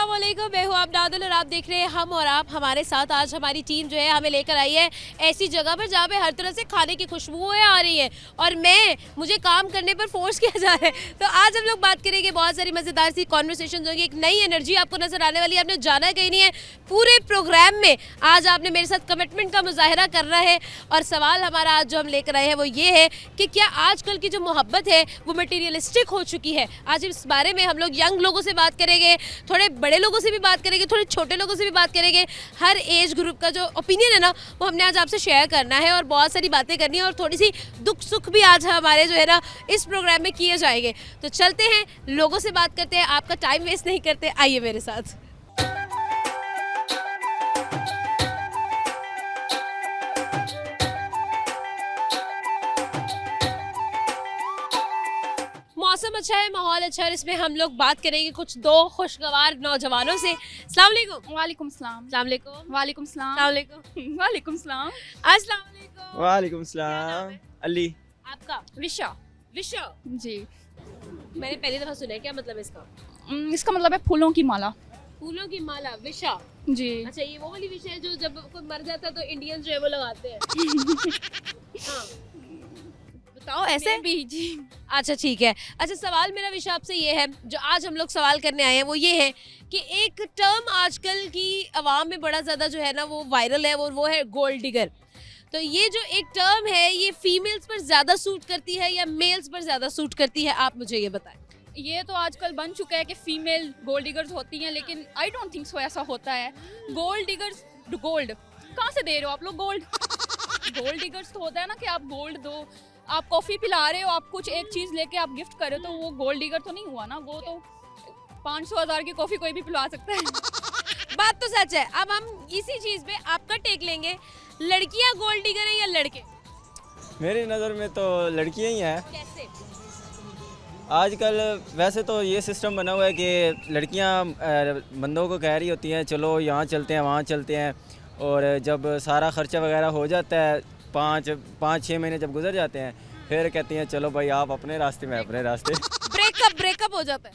अस्सलाम वालेकुम, मैं हूँ अबनादुल और आप देख रहे हैं हम और आप। हमारे साथ आज हमारी टीम जो है हमें लेकर आई है ऐसी जगह पर जहाँ पे हर तरह से खाने की खुशबुएं आ रही हैं और मुझे काम करने पर फोर्स किया जा रहा है। तो आज हम लोग बात करेंगे, बहुत सारी मज़ेदार सी कॉन्वर्सेशन होंगी, एक नई एनर्जी आपको नजर आने वाली है। आपने जाना कहीं नहीं है, पूरे प्रोग्राम में आज आपने मेरे साथ कमिटमेंट का मुजाहरा करना है। और सवाल हमारा आज जो हम लेकर आए हैं वो ये है कि क्या आजकल की जो मोहब्बत है वो मटीरियलिस्टिक हो चुकी है। आज इस बारे में हम लोग यंग लोगों से बात करेंगे, थोड़े बड़े लोगों से भी बात करेंगे, थोड़े छोटे लोगों से भी बात करेंगे। हर एज ग्रुप का जो ओपिनियन है ना वो हमने आज आपसे शेयर करना है और बहुत सारी बातें करनी है और थोड़ी सी दुख सुख भी आज हमारे जो है ना इस प्रोग्राम में किए जाएंगे। तो चलते हैं, लोगों से बात करते हैं, आपका टाइम वेस्ट नहीं करते, आइए मेरे साथ। मौसम अच्छा है, माहौल अच्छा है और इसमें हम लोग बात करेंगे कुछ दो खुशगवार नौजवानों से। अस्सलाम वालेकुम। वालेकुम सलाम। अस्सलाम वालेकुम। वालेकुम सलाम। अस्सलाम वालेकुम। वालेकुम सलाम। अस्सलाम वालेकुम। वालेकुम क्या नाम सलाम। है? अली। आपका? विशा। विशा। जी। मैंने पहली दफा सुना है, क्या मतलब है इसका? इसका मतलब है फूलों की माला। फूलों की माला, विशा। जी। अच्छा, ये वो वाली विशा है जो जब कोई मर जाता है तो इंडियंस जो है वो लगाते हैं। हाँ, बताओ ऐसे भी जी। अच्छा ठीक है। अच्छा, सवाल मेरा विषय आपसे ये है, जो आज हम लोग सवाल करने आए हैं वो ये है कि एक टर्म आजकल की आवाम में बड़ा ज़्यादा जो है ना वो वायरल है, वो है गोल्ड डिगर। तो ये जो एक टर्म है ये फीमेल्स पर ज़्यादा सूट करती है या मेल्स पर ज़्यादा सूट करती है, आप मुझे ये बताएं। ये तो आजकल बन चुका है कि फीमेल गोल्ड डिगर्स होती हैं, लेकिन आई डोंट थिंक सो ऐसा होता है। गोल्ड डिगर्स, गोल्ड कहाँ से दे रहे हो आप लोग गोल्ड? गोल्ड डिगर्स तो होता है ना कि आप गोल्ड दो, आप कॉफ़ी पिला रहे हो, आप कुछ एक चीज़ लेके आप गिफ्ट कर रहे हो, तो वो गोल्ड डिगर तो नहीं हुआ ना। वो तो 500,000 की कॉफ़ी कोई भी पिला सकता है। बात तो सच है। अब हम इसी चीज़ पे आपका टेक लेंगे, लड़कियाँ गोल्ड डिगर हैं या लड़के? मेरी नज़र में तो लड़कियां ही हैं कैसे? आजकल। वैसे तो ये सिस्टम बना हुआ है कि लड़कियां बंदों को कह रही होती हैं चलो यहाँ चलते हैं वहाँ चलते हैं, और जब सारा खर्चा वगैरह हो जाता है, 5-6 महीने जब गुजर जाते हैं, फिर कहती हैं चलो भाई आप अपने रास्ते में अपने रास्ते। ब्रेकअप हो जाता है।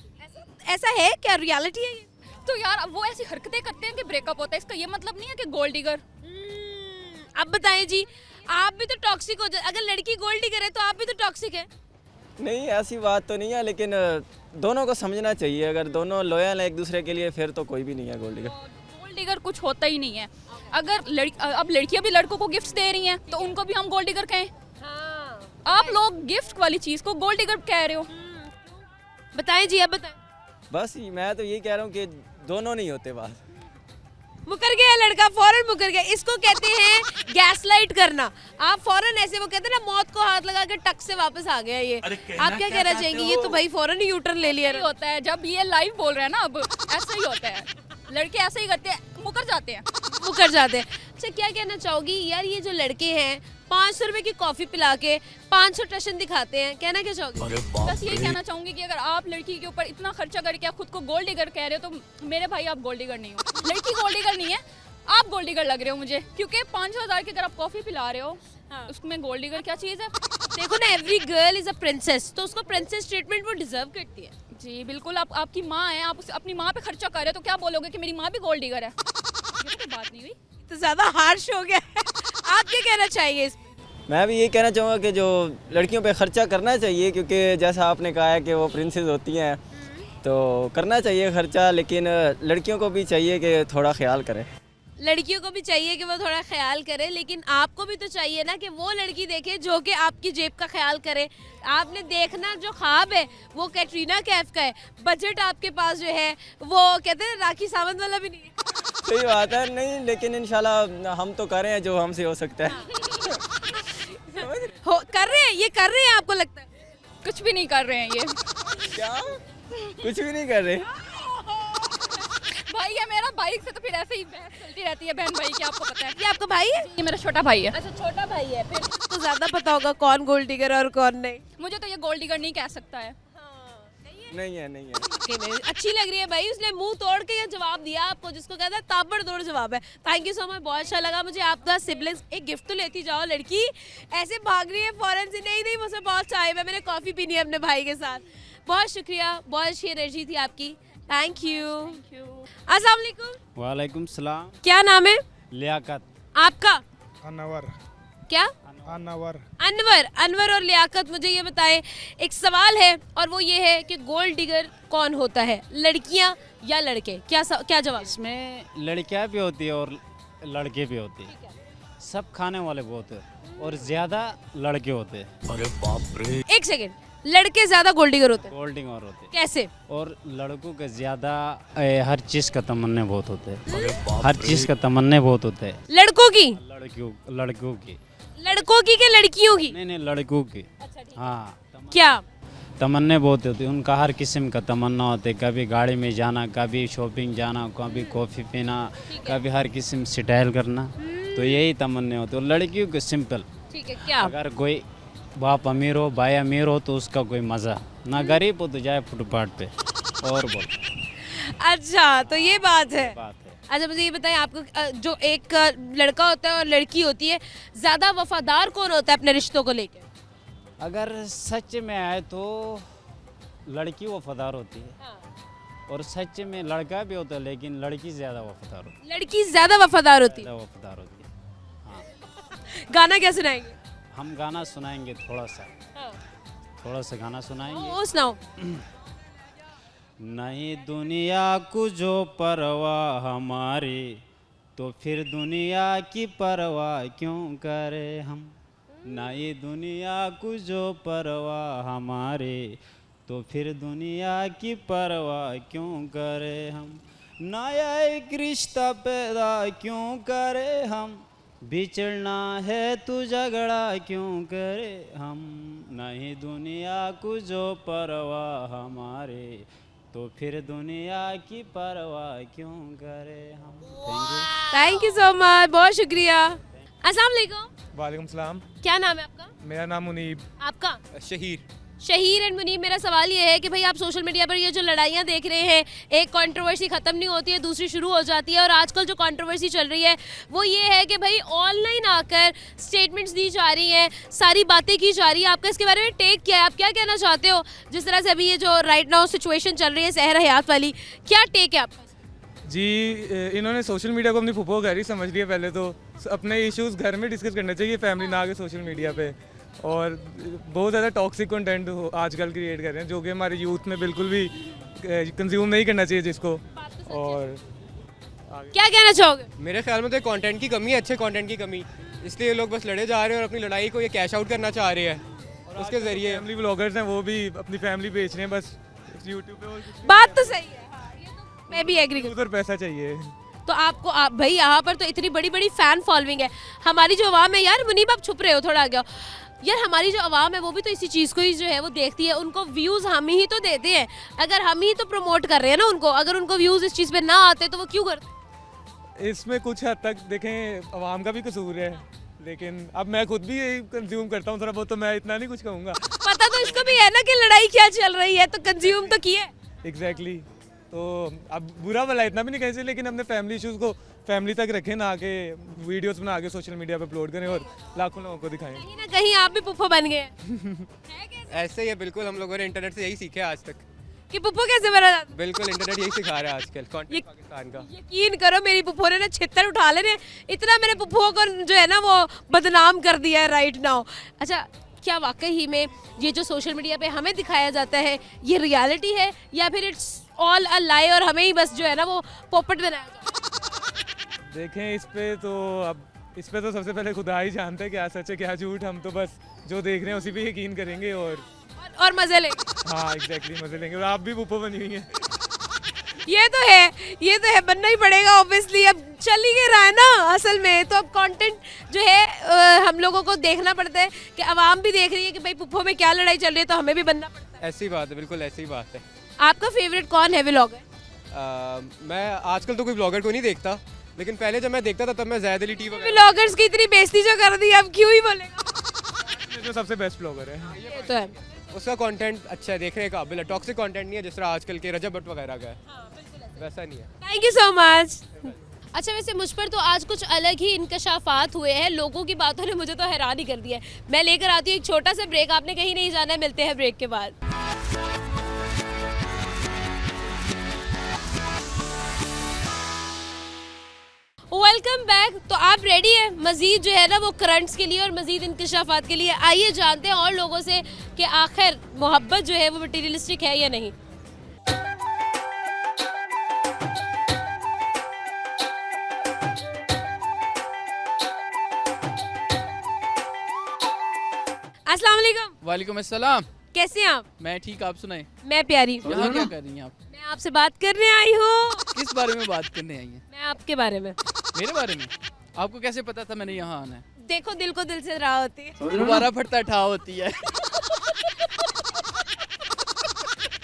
ऐसा है क्या? रियलिटी है ये? तो यार वो ऐसी हरकतें करते हैं कि ब्रेकअप होता है, इसका ये मतलब नहीं है कि गोल्ड डिगर। अब बताएं जी, आप भी तो टॉक्सिक हो जाए। अगर लड़की गोल्ड डिगर है तो आप भी तो टॉक्सिक है। नहीं, ऐसी बात तो नहीं है, लेकिन दोनों को समझना चाहिए। अगर दोनों लॉयल हैं एक दूसरे के लिए फिर तो कोई भी नहीं है गोल्ड डिगर। गोल्ड डिगर कुछ होता ही नहीं है। अगर अब लड़कियां भी लड़कों को गिफ्ट दे रही हैं तो उनको भी हम गोल्ड डिगर कहें? हाँ। आप लोग गिफ्ट वाली चीज को गोल्ड डिगर कह रहे हो। बताएं जी, अब बताएं। बस मैं तो ये कह रहा हूँ कि दोनों नहीं होते बात। मुकर गया लड़का, फौरन मुकर गया। इसको कहते हैं गैसलाइट करना। आप फौरन ऐसे, वो कहते हैं ना मौत को हाथ लगा के टक से वापस आ गया ये। आप क्या कहना चाहेंगे? ये तो भाई फौरन ही यूटर्न ले लिया। ऐसा ही होता है जब ये लाइव बोल रहे हैं ना, अब ऐसा ही होता है। लड़के ऐसे ही करते हैं, मुकर जाते हैं। मुकर जाते हैं। अच्छा, क्या कहना चाहोगी यार, ये जो लड़के हैं 500 रुपए की कॉफी पिला के 500 टशन दिखाते हैं, कहना क्या चाहोगे? बस यही कहना चाहूंगी कि अगर आप लड़की के ऊपर इतना खर्चा करके आप खुद को गोल्ड डिगर कह रहे हो तो मेरे भाई आप गोल्ड डिगर नहीं हो। लड़की गोल्ड डिगर नहीं है, आप गोल्ड डिगर लग रहे हो मुझे, क्योंकि 500,000 की अगर आप कॉफी पिला रहे हो उसमें गोल्ड डिगर क्या चीज़ है? देखो ना, every girl is a princess, तो उसको प्रिंसेस ट्रीटमेंट वो डिजर्व करती है। जी बिल्कुल। आप आपकी माँ है, आप अपनी माँ पे खर्चा कर रहे हो तो क्या बोलोगे कि मेरी माँ भी गोल्ड डिगर है? ये तो कोई बात नहीं हुई। तो ज्यादा हार्श हो गया है। आप क्या कहना चाहिए इस पे? मैं भी ये कहना चाहूँगा कि जो लड़कियों पे खर्चा करना चाहिए, क्योंकि जैसा आपने कहा है कि वो प्रिंसेस होती हैं तो करना चाहिए खर्चा, लेकिन लड़कियों को भी चाहिए कि थोड़ा ख्याल करें। लड़कियों को भी चाहिए कि वो थोड़ा ख्याल करे, लेकिन आपको भी तो चाहिए ना कि वो लड़की देखे जो कि आपकी जेब का ख्याल करे। आपने देखना जो ख्वाब है वो कैटरीना कैफ का है, बजट आपके पास जो है वो कहते हैं राखी सावंत वाला भी नहीं है। सही बात है। नहीं, लेकिन इंशाल्लाह हम तो कर रहे हैं जो हमसे हो सकता है। कर रहे हैं, ये कर रहे हैं, आपको लगता है? कुछ भी नहीं कर रहे हैं ये। क्या? कुछ भी नहीं कर रहे? भाई है मेरा, बाइक से तो फिर ऐसे ही बहस चलती रहती है बहन भाई की, आपको पता है। ये आपका भाई है? ये मेरा छोटा भाई है। अच्छा, छोटा भाई है, फिर तो ज्यादा पता होगा कौन गोल्ड डिगर और कौन नहीं। मुझे तो ये गोल्ड डिगर नहीं कह सकता है। नहीं है, नहीं है। अच्छी लग रही है भाई, उसने मुंह तोड़ के ये जवाब दिया आपको, जिसको कहता है ताबड़तोड़ जवाब है। थैंक यू सो मच, बहुत अच्छा लगा मुझे आपका। सिबलिंग्स, एक गिफ्ट तो लेती जाओ। लड़की ऐसे भाग रही है फौरन से, नहीं मुझे बहुत चाय है, मैंने कॉफी पीनी है अपने भाई के साथ। बहुत शुक्रिया, बहुत अच्छी एनर्जी थी आपकी। Thank you. अस्सलाम वालेकुम। वालेकुम सलाम। क्या नाम है लियाकत। आपका? अनवर। क्या? अनवर। अनवर और लियाकत, मुझे ये बताएं, एक सवाल है और वो ये है कि गोल्ड डिगर कौन होता है, लड़कियां या लड़के? क्या जवाब? इसमें लड़कियां भी होती है और लड़के भी होते हैं। सब खाने वाले बहुत है और ज़्यादा लड़के होते हैं। एक सेकेंड, लड़के ज्यादा गोल्ड डिगर होते हैं? गोल्डिंग और होते हैं। कैसे? और लड़कों के ज़्यादा हर चीज़ का तमन्ने बहुत होते हैं। हर चीज़ का तमन्ने बहुत होते हैं। लड़कों की? लड़कों की। लड़कों की कि लड़कियों की? नहीं लड़कों की। हाँ, क्या? तमन्ने बहुत होते हैं। उनका हर किस्म का तमन्ना होते हैं। कभी गाड़ी में जाना, कभी शॉपिंग जाना, कभी कॉफ़ी पीना, कभी हर किस्म स्टाइल करना, तो यही तमन्ने होते हैं। और लड़कियों के सिंपल, ठीक है, क्या? अगर कोई बाप अमीर हो, भाई अमीर हो, तो उसका कोई मज़ा ना, गरीब हो तो जाए फुटपाथ पे। और बोल अच्छा, तो ये बात है। बात है। अच्छा, मुझे ये बताएं, आपको जो एक लड़का होता है और लड़की होती है, ज्यादा वफादार कौन होता है अपने रिश्तों को लेकर? अगर सच में आए तो लड़की वफादार होती है, हाँ। और सच में लड़का भी होता है, लेकिन लड़की ज़्यादा वफादार होती लड़की ज्यादा वफादार होती है। है। ज़्यादा वफादार होती है। हाँ, गाना क्या सुनाएंगे? हम गाना सुनाएंगे थोड़ा सा गाना सुनाएंगे। वो सुनाओ। नहीं दुनिया को जो परवाह हमारी, तो फिर दुनिया की परवाह क्यों करें हम। नहीं दुनिया को जो परवाह हमारी, तो फिर दुनिया की परवाह क्यों करें हम। नया एक रिश्ता पैदा क्यों करें हम, बिछड़ना है तो झगड़ा क्यों करे हम। नहीं दुनिया को जो परवाह हमारे, तो फिर दुनिया की परवाह क्यों करे हम। थैंक यू सो मच, बहुत शुक्रिया। अस्सलाम वालेकुम। वालेकुम सलाम। क्या नाम है आपका? मेरा नाम मुनीब। आपका? शहीर। शहीर एंड मुनीब, मेरा सवाल ये है कि भाई आप सोशल मीडिया पर ये जो लड़ाइयाँ देख रहे हैं, एक कंट्रोवर्सी ख़त्म नहीं होती है, दूसरी शुरू हो जाती है, और आजकल जो कंट्रोवर्सी चल रही है वो ये है कि भाई ऑनलाइन आकर स्टेटमेंट्स दी जा रही हैं, सारी बातें की जा रही है। आपका इसके बारे में टेक क्या है? आप क्या कहना चाहते हो? जिस तरह से अभी ये जो राइट नाउ सिचुएशन चल रही है सहर हयात वाली, क्या टेक है आपका? जी, इन्होंने सोशल मीडिया को अपनी फुफो घर ही समझ लिया। पहले तो अपने इश्यूज घर में डिस्कस करना चाहिए, फैमिली ना आके सोशल मीडिया पे। और बहुत ज़्यादा टॉक्सिक कंटेंट आजकल क्रिएट कर रहे हैं, जो कि हमारे यूथ में बिल्कुल भी कंज्यूम नहीं करना चाहिए जिसको। और क्या कहना चाहोगे? मेरे ख्याल में तो कंटेंट की कमी है, अच्छे कंटेंट की कमी, इसलिए लोग बस लड़े जा रहे हैं और अपनी लड़ाई को ये कैश आउट करना चाह रहे हैं। और उसके ज़रिए फैमिली ब्लॉगर्स हैं, वो भी अपनी फैमिली बेच रहे हैं बस यूट्यूब पे। और बात तो सही है, हाँ, ये तो मैं भी एग्री उधर पैसा चाहिए। तो आपको भाई यहाँ पर तो इतनी बड़ी बड़ी फैन फॉलोइंग है। हमारी जो आवाम है, यार मुनीब आप छुप रहे हो, थोड़ा आगे आओ यार। हमारी जो आवाम है वो भी तो इसी चीज़ को ही जो है वो देखती है, उनको व्यूज़ हम ही तो देते हैं। अगर हम ही तो प्रमोट कर रहे हैं ना उनको, अगर उनको व्यूज़ इस चीज़ पे ना आते तो वो क्यों करते? इसमें कुछ हद तक देखें अवाम का भी कसूर है, लेकिन अब मैं खुद भी यही कंज्यूम करता हूँ थोड़ा बहुत, तो मैं इतना नहीं कुछ कहूँगा। पता तो इसको भी है ना कि लड़ाई क्या चल रही है, तो कंज्यूम तो किया। एग्जैक्टली। तो अब बुरा भला इतना भी नहीं कहते, लेकिन अपने फैमिली इश्यूज़ को फैमिली तक रखें, ना आके वीडियोस बना के सोशल मीडिया पे अपलोड करें और लाखों लोगों को दिखाएं। कहीं ना कहीं आप भी पुप्पो बन गए हैं। ऐसे ही है बिल्कुल, हम लोगों ने इंटरनेट से यही सीखे आज तक। कि पुप्पो कैसे बना जाता है? बिल्कुल इंटरनेट यही सिखा रहा है आजकल ये- कंटेंट पाकिस्तान का। यकीन करो मेरी पुप्पो ने ना छितर उठा लेने, इतना मेरे पुप्पो को जो है ना वो बदनाम कर दिया है राइट नाउ। अच्छा, क्या वाकई ही में ये जो सोशल मीडिया पे हमें दिखाया जाता है ये रियलिटी है, या फिर इट्स ऑल अ लाई और हमें ही बस जो है ना वो पोपट बनाया जाता है? देखें इस पे तो सबसे पहले खुदा ही जानते हैं क्या सच है क्या झूठ। हम तो बस जो देख रहे हैं उसी पे यकीन करेंगे और मजे लेंगे। हाँ एग्जैक्टली, मजे लेंगे। और आप भी पुप्पो बनी हुई हैं। ये तो है, बनना ही पड़ेगा ऑब्वियसली। अब चल ही रहा है ना असल में, तो अब कंटेंट जो है हम लोगों को देखना पड़ता है कि आवाम भी देख रही है कि भाई पुप्पो में क्या लड़ाई चल रही है, तो हमें भी बनना पड़ता है। ऐसी बात है, बिल्कुल ऐसी बात है। आपका फेवरेट कौन है व्लॉगर? मैं आजकल तो कोई ब्लॉगर को नहीं देखता, लेकिन पहले जब मैं देखता था तब मैं ज़ैद अली टी वगैरह। व्लॉगर्स की इतनी बेइज्जती जो कर दी, अब क्यों ही बोलेगा। ये जो सबसे बेस्ट ब्लॉगर है। ये तो है। उसका कंटेंट अच्छा है, देखने का काबिल है। टॉक्सिक कंटेंट नहीं है जिस तरह आजकल के रजब भट्ट वगैरह का है, वैसा नहीं है। Thank you so much. अच्छा, वैसे मुझ पर तो आज कुछ अलग ही इंकशाफात हुए हैं, लोगों की बातों ने मुझे तो हैरान ही कर दिया है। मैं लेकर आती हूँ एक छोटा सा ब्रेक, आपने कहीं नहीं जाना है, मिलते हैं ब्रेक के बाद। Welcome back. तो आप रेडी है मजीद जो है ना वो करंट्स के लिए और मजीद इंकशाफात के लिए? आइए जानते हैं और लोगों से कि आखिर मोहब्बत जो है वो मटीरियलिस्टिक है या नहीं। अस्सलाम वालेकुम। वालेकुम अस्सलाम। कैसे हैं आप? मैं ठीक, आप सुनाएं। मैं प्यारी। यहाँ क्या कर रही हैं आप? मैं आपसे बात करने आई हूँ। किस बारे में बात करने आई हैं? मैं आपके बारे में। मेरे बारे में? आपको कैसे पता था मैंने यहाँ आना है? देखो दिल को दिल से राह होती है। दोबारा फटता ठा होती है।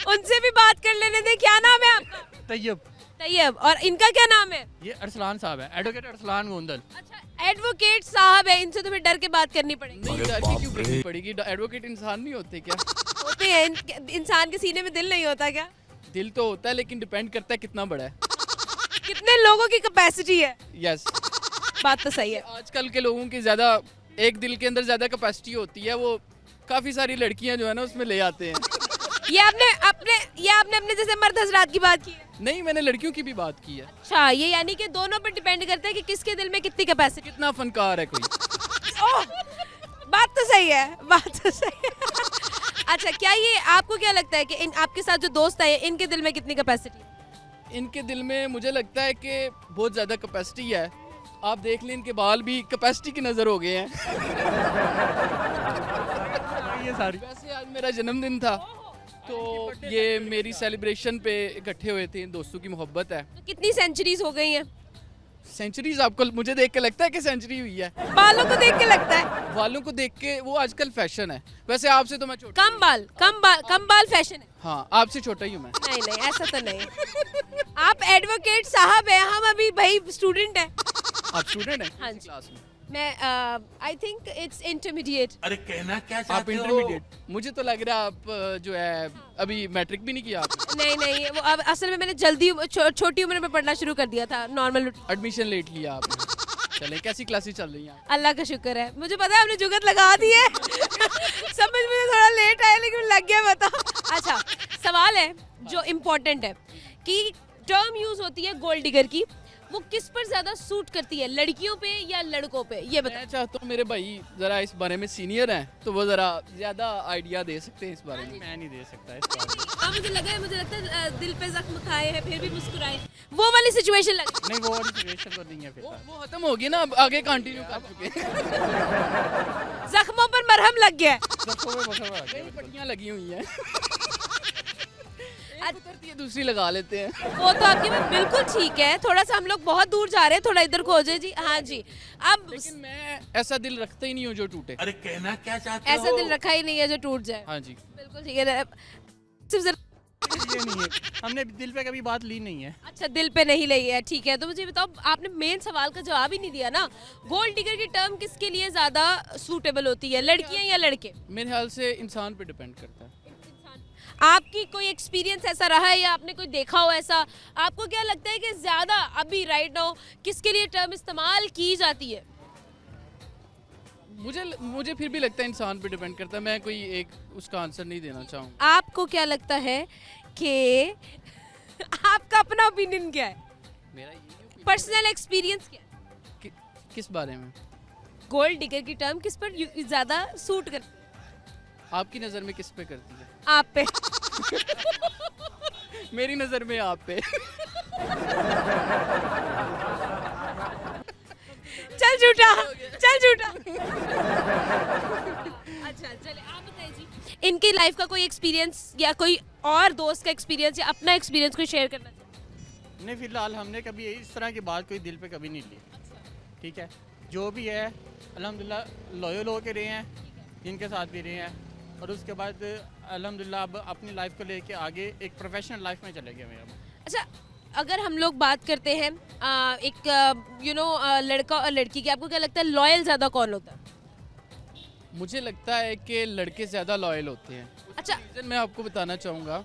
उनसे भी बात कर लेने दे। क्या नाम है आपका? तैयब। तैयब। और इनका क्या नाम है? ये अरसलान साहब है, एडवोकेट अरसलान गोंदल। अच्छा, एडवोकेट साहब है, इनसे तुम्हें डर के बात करनी पड़ेगी। नहीं डर के क्यों करनी पड़ेगी? एडवोकेट इंसान नहीं होते क्या? होते हैं। इंसान के सीने में दिल नहीं होता क्या? दिल तो होता है लेकिन डिपेंड करता है कितना बड़ा है। कितने लोगों की कैपेसिटी है? यस। बात तो सही है। आजकल के लोगों की ज्यादा, एक दिल के अंदर ज्यादा कैपेसिटी होती है, वो काफी सारी लड़कियां जो है ना उसमें ले आते हैं। ये आपने अपने जैसे मर्द हजरात की बात की है। नहीं, मैंने लड़कियों की भी बात की है। अच्छा, ये यानी कि दोनों पर डिपेंड करता है कि किसके दिल में कितनी कैपेसिटी। कितना फनकार है कोई। ओह, बात तो सही है, बात तो सही है। अच्छा, क्या ये आपको क्या लगता है कि इन आपके साथ जो दोस्त आए इनके दिल में कितनी कैपेसिटी है? इनके दिल में मुझे लगता है कि बहुत ज़्यादा कैपेसिटी है। आप देख लें, इनके बाल भी कैपेसिटी की नज़र हो गए हैं। ये सारी। वैसे आज मेरा जन्मदिन था तो ये मेरी सेलिब्रेशन पे इकट्ठे हुए थे, दोस्तों की मोहब्बत है। तो कितनी सेंचुरीज हो गई हैं? सेंचुरीज आपको मुझे देख के लगता है कि सेंचुरी हुई है? बालों को देख के लगता है। बालों को देख के, वो आजकल फैशन है। वैसे आपसे तो मैं छोटा। कम बाल फैशन है। हाँ, आपसे छोटा ही हूँ मैं। नहीं ऐसा तो नहीं। आप एडवोकेट साहब हैं, हम अभी भाई स्टूडेंट हैं। आप स्टूडेंट हैं? हाँ जी। क्लास में? मैं आई थिंक इट्स इंटरमीडिएट। अरे कहना क्या आप चाहते हो? इंटरमीडिएट? मुझे तो लग रहा है आप जो है अभी मैट्रिक भी नहीं किया आपने। नहीं, वो अब असल में मैंने जल्दी छोटी उम्र में पढ़ना शुरू कर दिया था, नॉर्मल। एडमिशन लेट लिया आपने। चलें, कैसी क्लासेस चल रही हैं? अल्लाह का शुक्र है। मुझे पता है आपने जुगत लगा दी है। समझ में थोड़ा लेट आया लेकिन लग गया, बताओ। अच्छा, सवाल है जो इम्पोर्टेंट है कि टर्म यूज होती है गोल्ड डिगर की, वो किस पर ज्यादा सूट करती है, लड़कियों पे या लड़कों पे? ये बताओ। मैं चाहता हूँ मेरे भाई जरा इस बारे में सीनियर हैं तो वो जरा ज्यादा आइडिया दे सकते हैं इस बारे में। मैं नहीं दे सकता इस बारे में। हाँ, मुझे लगता है दिल पे जख्म खाए हैं फिर भी मुस्कुराए, वो वाली सिचुएशन लग। नहीं, वो वाली सिचुएशन तो नहीं है फिर। वो खत्म होगी ना, अब आगे कंटिन्यू कर चुके हैं। जख्मों पर मरहम लग गया है। कई पट्टियाँ लगी हुई हैं। एक उतरती है, दूसरी लगा लेते हैं। वो तो आपकी बात बिल्कुल ठीक है। थोड़ा सा हम लोग बहुत दूर जा रहे हैं, थोड़ा इधर को हो जाए जी। हाँ जी। अब लेकिन मैं ऐसा दिल रखता ही नहीं हूँ जो टूटे। अरे कहना क्या चाहते हो? ऐसा दिल रखा ही नहीं है जो टूट जाए। हाँ जी। बिल्कुल ठीक है। सिर्फ ये नहीं है, हमने दिल पे कभी बात ली नहीं है। अच्छा, दिल पे नहीं लगी है, ठीक है। तो मुझे बताओ, आपने मेन सवाल का जवाब ही नहीं दिया ना। गोल्ड डिगर की टर्म किसके लिए ज्यादा सूटेबल होती है, लड़कियां या लड़के? मेरे ख्याल से इंसान पे डिपेंड करता है। आपकी कोई एक्सपीरियंस ऐसा रहा है या आपने कोई देखा हो ऐसा? आपको क्या लगता है कि ज्यादा अभी राइट नाउ किसके लिए टर्म इस्तेमाल की जाती है? मुझे फिर भी लगता है इंसान पे डिपेंड करता है। मैं कोई एक उसका आंसर नहीं देना चाहूँगा। आपको क्या लगता है कि आपका अपना ओपिनियन क्या है, मेरा ये पर्सनल एक्सपीरियंस क्या है? किस बारे में? गोल्ड डिगर की टर्म किस पर ज्यादा सूट करती है? आपकी नज़र में किस पे करती है? आप पे। मेरी नज़र में आप पे। चल झूठा, चल झूठा। अच्छा चले, आप बताइए जी, इनकी लाइफ का कोई एक्सपीरियंस या कोई और दोस्त का एक्सपीरियंस या अपना एक्सपीरियंस कोई शेयर करना चाहिए? नहीं, फिलहाल हमने कभी इस तरह की बात कोई दिल पे कभी नहीं ली। ठीक है, जो भी है अल्हम्दुलिल्लाह लॉयल हो के रहे हैं, जिनके साथ भी रहे हैं, और उसके बाद अल्हम्दुलिल्लाह अब अपनी लाइफ को लेके आगे एक प्रोफेशनल लाइफ में चले गए मेरा। अच्छा, अगर हम लोग बात करते हैं एक लड़का और लड़की की, आपको क्या लगता है लॉयल ज़्यादा कौन होता है? मुझे लगता है कि लड़के ज़्यादा लॉयल होते हैं। अच्छा। रीज़न मैं आपको बताना चाहूँगा।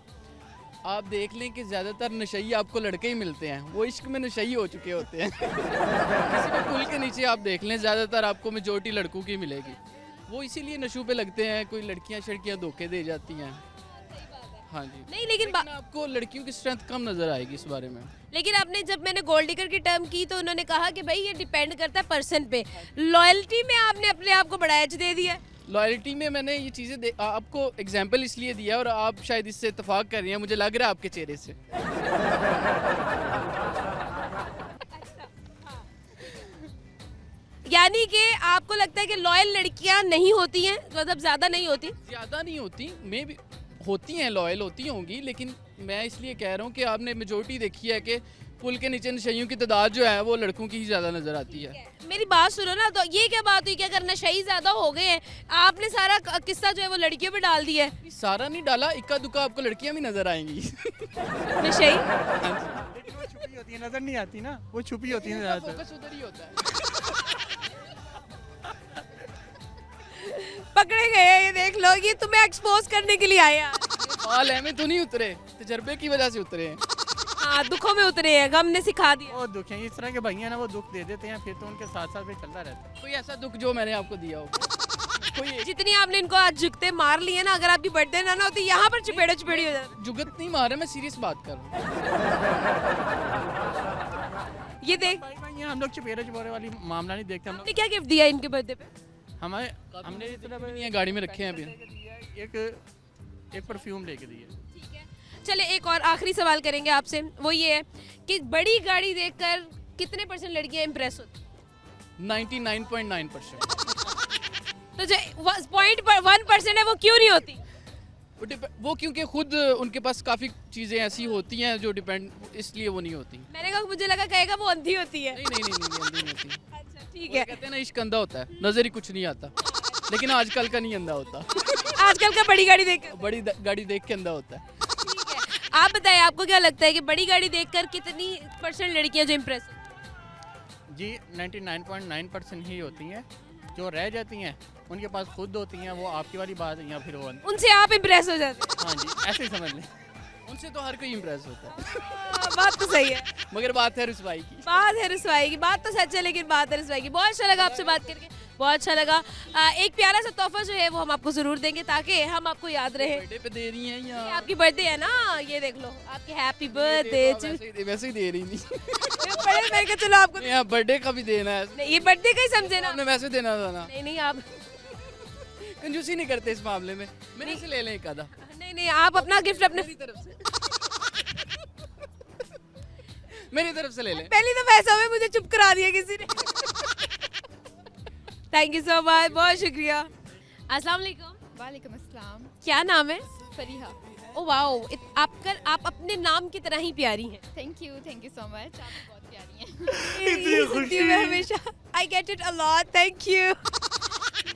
आप देख लें कि ज़्यादातर नशई आपको लड़के ही मिलते हैं, वो इश्क में नशई हो चुके होते हैं। किसी भी पुल के नीचे आप देख लें, ज़्यादातर आपको मेजॉरिटी लड़कों की मिलेगी। वो इसीलिए नशों पे लगते हैं, कोई लड़कियां शड़कियां धोखे दे जाती हैं। हाँ जी। नहीं लेकिन आपको लड़कियों की स्ट्रेंथ कम नजर आएगी इस बारे में। लेकिन आपने जब मैंने गोल्ड डिगर की टर्म की तो उन्होंने कहा कि भाई ये डिपेंड करता है पर्सन पे। लॉयल्टी में आपने अपने आप को बड़ा एज दे दिया है। लॉयल्टी में मैंने ये चीज़ें आपको एग्जाम्पल इसलिए दिया और आप शायद इससे इत्तेफाक कर रही हैं, मुझे लग रहा है आपके चेहरे से। यानी कि आपको लगता है कि लॉयल लड़कियां नहीं होती हैं, मतलब ज्यादा नहीं होती? ज़्यादा नहीं होती, मे भी होती हैं, लॉयल होती होंगी, लेकिन मैं इसलिए कह रहा हूँ कि आपने मेजोरिटी देखी है कि पुल के नीचे नशइयों की तादाद जो है वो लड़कों की ही ज़्यादा नज़र आती है। मेरी बात सुनो ना, तो ये क्या बात हुई कि अगर नशई ज्यादा हो गए हैं, आपने सारा किस्सा जो है वो लड़कियों पे डाल दिया है? सारा नहीं डाला, इक्का दुक्का आपको लड़कियां भी नजर आएंगी। नशई वो छुपी होती है, नजर नहीं आती ना, वो छुपी होती है ज्यादातर। फोकस उधर ही होता है। पकड़े गए, ये देख लो, ये तुम्हें एक्सपोज करने के लिए आए हैं। हाल है में तो नहीं उतरे, तजर्बे की वजह से उतरे हैं। हाँ, दुखों में उतरे हैं, गम ने सिखा दिया। वो दुख है, इस तरह के भैया ना वो दुख दे देते हैं, फिर तो उनके साथ साथ भी चलता रहता है। कोई ऐसा दुख जो मैंने आपको दिया हो? कोई जितनी आपने इनको आज जुगते मार लिए ना, अगर आपकी बर्थडे ना होती यहाँ पर चुपेड़े चुपेड़ी हो जाती। जुगत नहीं मारा, मैं सीरियस बात कर रहा हूँ। ये देख, भाई हम लोग चुपेरे चुपेरे वाली मामला नहीं देखते। हम आपने क्या गिफ्ट दिया इनके बर्थडे पे? हमारे हमने इस तरह नहीं है, गाड़ी में रखे हैं अभी। एक परफ्यूम लेके दिए। चले एक और आखिरी सवाल करेंगे आपसे, वो ये है कि बड़ी गाड़ी देखकर कितने % लड़कियां इंप्रेस होती? 99.9%। तो जो 1% है वो क्यों नहीं होती? वो क्योंकि खुद उनके पास काफ़ी चीज़ें ऐसी होती हैं जो डिपेंड, इसलिए वो नहीं होती। मैंने कहा, मुझे लगा कहेगा वो अंधी होती है। नहीं नहीं नहीं नहीं, अंधी नहीं होती। अच्छा ठीक वो है। कहते हैं ना, इश्क अंधा होता है, नजर ही कुछ नहीं आता, लेकिन आजकल का नहीं अंधा होता। आजकल का बड़ी गाड़ी देख बड़ी गाड़ी देख के अंधा होता है। ठीक है, आप बताएं आपको क्या लगता है कि बड़ी गाड़ी देखकर कितनी % लड़कियां जो इंप्रेस होती? जी 99.9% ही होती हैं, जो रह जाती हैं उनके पास खुद होती हैं, वो आपकी वाली बात है या फिर वो। उनसे आप इंप्रेस हो जाते हैं? हाँ जी, ऐसे ही समझ लें। उनसे तो हर कोई इम्प्रेस होता है। बात तो सही है, मगर बात है रुसवाई की। बात है रुसवाई की, बात तो सच है, लेकिन बात है रुसवाई की। बहुत अच्छा लगा आपसे बात करके, बहुत अच्छा लगा। एक प्यारा सा तोहफा जो है वो हम आपको जरूर देंगे ताकि हम आपको याद रहे। बर्थडे पे दे रही हैं या ये आपकी बर्थडे है ना, ये देख लो, आपकी हैप्पी बर्थडे। वैसे ही दे रही नहीं। मैंने कहा चलो आपको यहाँ बर्थडे का भी देना है, नहीं, ये बर्थडे का ही समझे ना। आपने वैसे देना था ना। नहीं नहीं, आप कंजूसी नहीं करते इस मामले में, मेरे से ले लें एक आधा। नहीं नहीं, आप अपना गिफ्ट अपने मेरी तरफ से मेरी तरफ से ले लें। पहली तो वैसा हुआ, मुझे चुप करा दिया किसी ने। थैंक यू सो मच, बहुत शुक्रिया। अस्सलाम वालेकुम। वालेकुम अस्सलाम। क्या नाम है? फरीहा। ओ वाओ, आप अपने नाम की तरह ही प्यारी हैं। थैंक यू सो मच, आप बहुत प्यारी हैं। इतनी खुशी में हमेशा I get it a lot, thank you.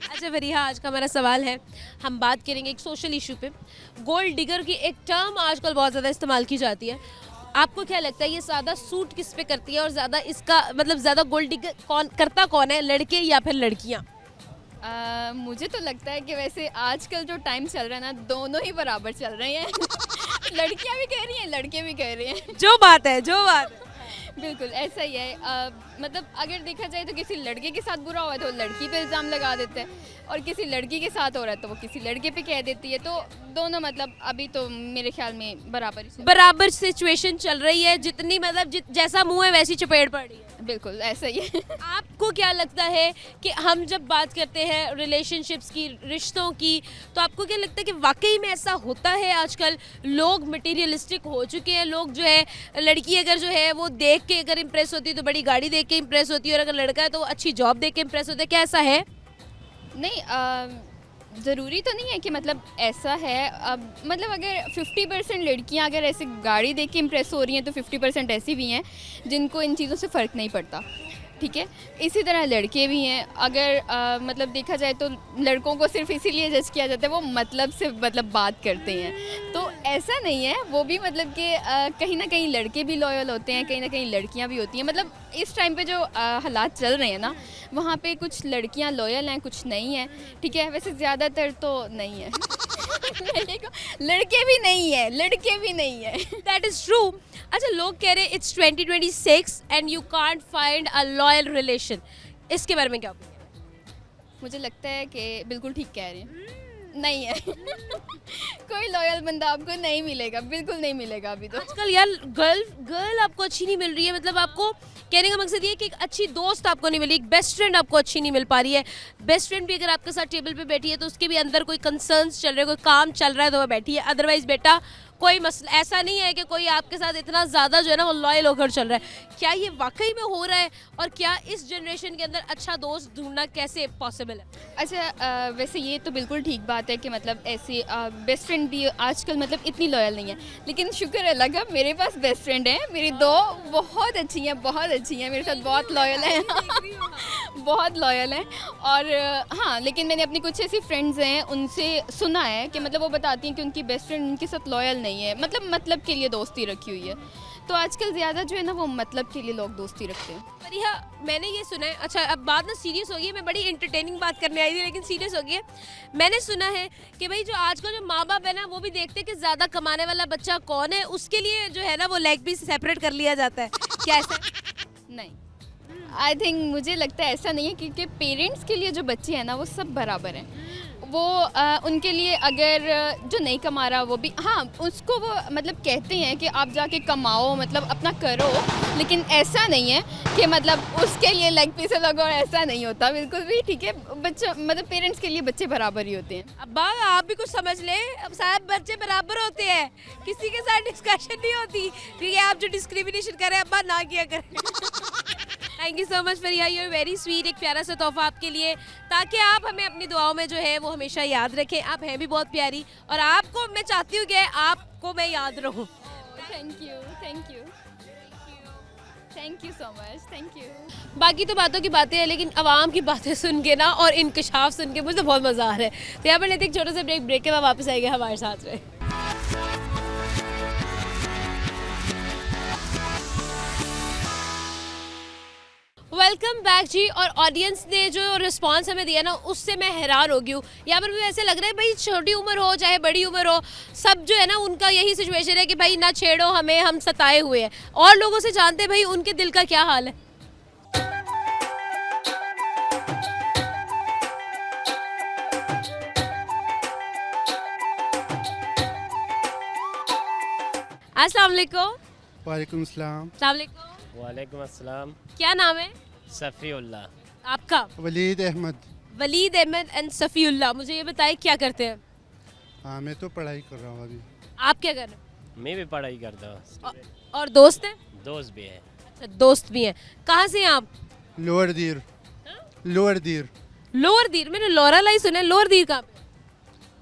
अच्छा फरीहा, आज का हमारा सवाल है, हम बात करेंगे एक सोशल इशू पे। गोल्ड डिगर की एक टर्म आजकल बहुत ज़्यादा इस्तेमाल की जाती है, आपको क्या लगता है ये ज़्यादा सूट किस पे करती है, और ज़्यादा इसका मतलब ज़्यादा गोल्ड डिगर कौन है, लड़के या फिर लड़कियाँ? मुझे तो लगता है कि वैसे आजकल जो टाइम चल रहा है ना, दोनों ही बराबर चल रहे हैं। लड़कियां भी कह रही हैं, लड़के भी कह रहे हैं। जो बात है, जो बात है। बिल्कुल ऐसा ही है। मतलब अगर देखा जाए तो किसी लड़के के साथ बुरा हुआ है तो लड़की पे इल्ज़ाम लगा देते हैं, और किसी लड़की के साथ हो रहा है तो वो किसी लड़के पे कह देती है। तो दोनों मतलब अभी तो मेरे ख्याल में बराबर सिचुएशन चल रही है, जितनी मतलब जैसा मुंह है वैसी चपेट पड़ रही है। बिल्कुल ऐसा ही है। आपको क्या लगता है कि हम जब बात करते हैं रिलेशनशिप्स की, रिश्तों की, तो आपको क्या लगता है कि वाकई में ऐसा होता है? आजकल लोग मटेरियलिस्टिक हो चुके हैं, लोग जो है, लड़की अगर जो है वो देख के अगर इंप्रेस होती है तो बड़ी गाड़ी देख के इंप्रेस होती है, और अगर लड़का है तो अच्छी जॉब देख के इंप्रेस होता है, क्या ऐसा है? नहीं, ज़रूरी तो नहीं है कि मतलब ऐसा है। अब मतलब अगर 50% लड़कियां अगर ऐसे गाड़ी देख के इम्प्रेस हो रही हैं तो 50% ऐसी भी हैं जिनको इन चीज़ों से फ़र्क नहीं पड़ता, ठीक है। इसी तरह लड़के भी हैं। अगर मतलब देखा जाए तो लड़कों को सिर्फ इसीलिए जज किया जाता है वो मतलब से मतलब बात करते हैं, तो ऐसा नहीं है। वो भी मतलब कि कहीं ना कहीं लड़के भी लॉयल होते हैं, कहीं ना कहीं लड़कियां भी होती हैं। मतलब इस टाइम पे जो हालात चल रहे हैं ना, वहाँ पे कुछ लड़कियां लॉयल हैं, कुछ नहीं है, ठीक है। वैसे ज़्यादातर तो नहीं है। लड़के भी नहीं है, लड़के भी नहीं है। That is true. अच्छा, लोग कह रहे हैं it's 2026 and you can't find a loyal relation, इसके बारे में क्या बोलेंगे? मुझे लगता है कि बिल्कुल ठीक कह रहे हैं, नहीं है। कोई लॉयल बंदा आपको नहीं मिलेगा, बिल्कुल नहीं मिलेगा अभी तो। आजकल यार गर्ल आपको अच्छी नहीं मिल रही है, मतलब आपको कहने का मकसद ये है कि एक अच्छी दोस्त आपको नहीं मिली, एक बेस्ट फ्रेंड आपको अच्छी नहीं मिल पा रही है। बेस्ट फ्रेंड भी अगर आपके साथ टेबल पे बैठी है तो उसके भी अंदर कोई कंसर्न्स चल रहे हैं, कोई काम चल रहा है तो वह बैठी है, अदरवाइज बेटा कोई मसला ऐसा नहीं है कि कोई आपके साथ इतना ज़्यादा जो है ना वो लॉयल होकर चल रहा है। क्या ये वाकई में हो रहा है, और क्या इस जनरेशन के अंदर अच्छा दोस्त ढूंढना कैसे पॉसिबल है? अच्छा वैसे ये तो बिल्कुल ठीक बात है कि मतलब ऐसी बेस्ट फ्रेंड भी आजकल मतलब इतनी लॉयल नहीं है, लेकिन शुक्र है लगा मेरे पास बेस्ट फ्रेंड है, मेरी दो बहुत अच्छी हैं, मेरे साथ बहुत लॉयल हैं बहुत लॉयल हैं। और हाँ, लेकिन मैंने अपनी कुछ ऐसी फ्रेंड्स हैं उनसे सुना है कि मतलब वो बताती हैं कि उनकी बेस्ट फ्रेंड उनके साथ लॉयल नहीं है, मतलब के लिए दोस्ती रखी हुई है। तो आजकल ज़्यादा जो है ना वो मतलब के लिए लोग दोस्ती रखते हैं। पर यह मैंने ये सुना है, अच्छा अब बात ना सीरियस हो गई है, मैं बड़ी इंटरटेनिंग बात करने आई थी लेकिन सीरियस हो गई है। मैंने सुना है कि भाई जो आजकल जो माँ बाप है ना वो भी देखते हैं कि ज़्यादा कमाने वाला बच्चा कौन है, उसके लिए जो है ना वो लेग पीस सेपरेट कर लिया जाता है। क्या ऐसा है? नहीं, आई थिंक मुझे लगता है ऐसा नहीं है, क्योंकि पेरेंट्स के लिए जो बच्चे हैं ना वो सब बराबर हैं। वो उनके लिए अगर जो नहीं कमा रहा वो भी, हाँ उसको वो मतलब कहते हैं कि आप जाके कमाओ, मतलब अपना करो, लेकिन ऐसा नहीं है कि मतलब उसके लिए लेग पीस अलग और ऐसा नहीं होता बिल्कुल भी। ठीक है, बच्चा मतलब पेरेंट्स के लिए बच्चे बराबर ही होते हैं। अब्बा आप भी कुछ समझ ले, अब साहब बच्चे बराबर होते हैं, किसी के साथ डिस्कशन नहीं होती। ठीक है, आप जो डिस्क्रिमिनेशन करें अब्बा ना किया करें। Thank you so much for your very sweet, एक प्यारा सा तोहफा आपके लिए, ताकि आप हमें अपनी दुआओं में जो है वो हमेशा याद रखें। आप हैं भी बहुत प्यारी और आपको मैं चाहती हूँ कि आपको मैं याद रहूँ। Thank you so much, thank you. बाकी तो बातों की बातें हैं, लेकिन आवाम की बातें सुन के ना और इनकशाफ सुन के मुझे तो बहुत मज़ा आ रहा है। तो यहाँ पर लेते एक छोटा सा ब्रेक के बाद वापस आएंगे, हमारे साथ रहे। वेलकम बैक जी। और ऑडियंस ने जो रिस्पांस हमें दिया ना उससे मैं हैरान हो गई हूँ। यहाँ पर मुझे ऐसे लग रहा है भाई छोटी उम्र हो चाहे बड़ी उम्र हो, सब जो है ना उनका यही सिचुएशन है कि भाई ना छेड़ो हमें, हम सताए हुए हैं। और लोगों से जानते भाई उनके दिल का क्या हाल है। अस्सलाम वालेकुम। वालेकुम सलाम। अस्सलाम वालेकुम। वालेकुम अस्सलाम। क्या नाम है सफ़ीउल्लाह। आपका? वलीद अहमद। वलीद अहमद एंड सफ़ीउल्लाह। मुझे ये बताइए क्या करते हैं? हाँ मैं तो पढ़ाई कर रहा हूँ अभी। आप क्या कर रहे हैं? मैं भी पढ़ाई करता हूँ। और दोस्त हैं? दोस्त भी है। अच्छा, दोस्त भी हैं। कहाँ से हैं आप? लोअर दीर। लोअर दीर। लोअर दीर? मैंने लोरा लाई सुना है, लोअर दीर कहाँ पे?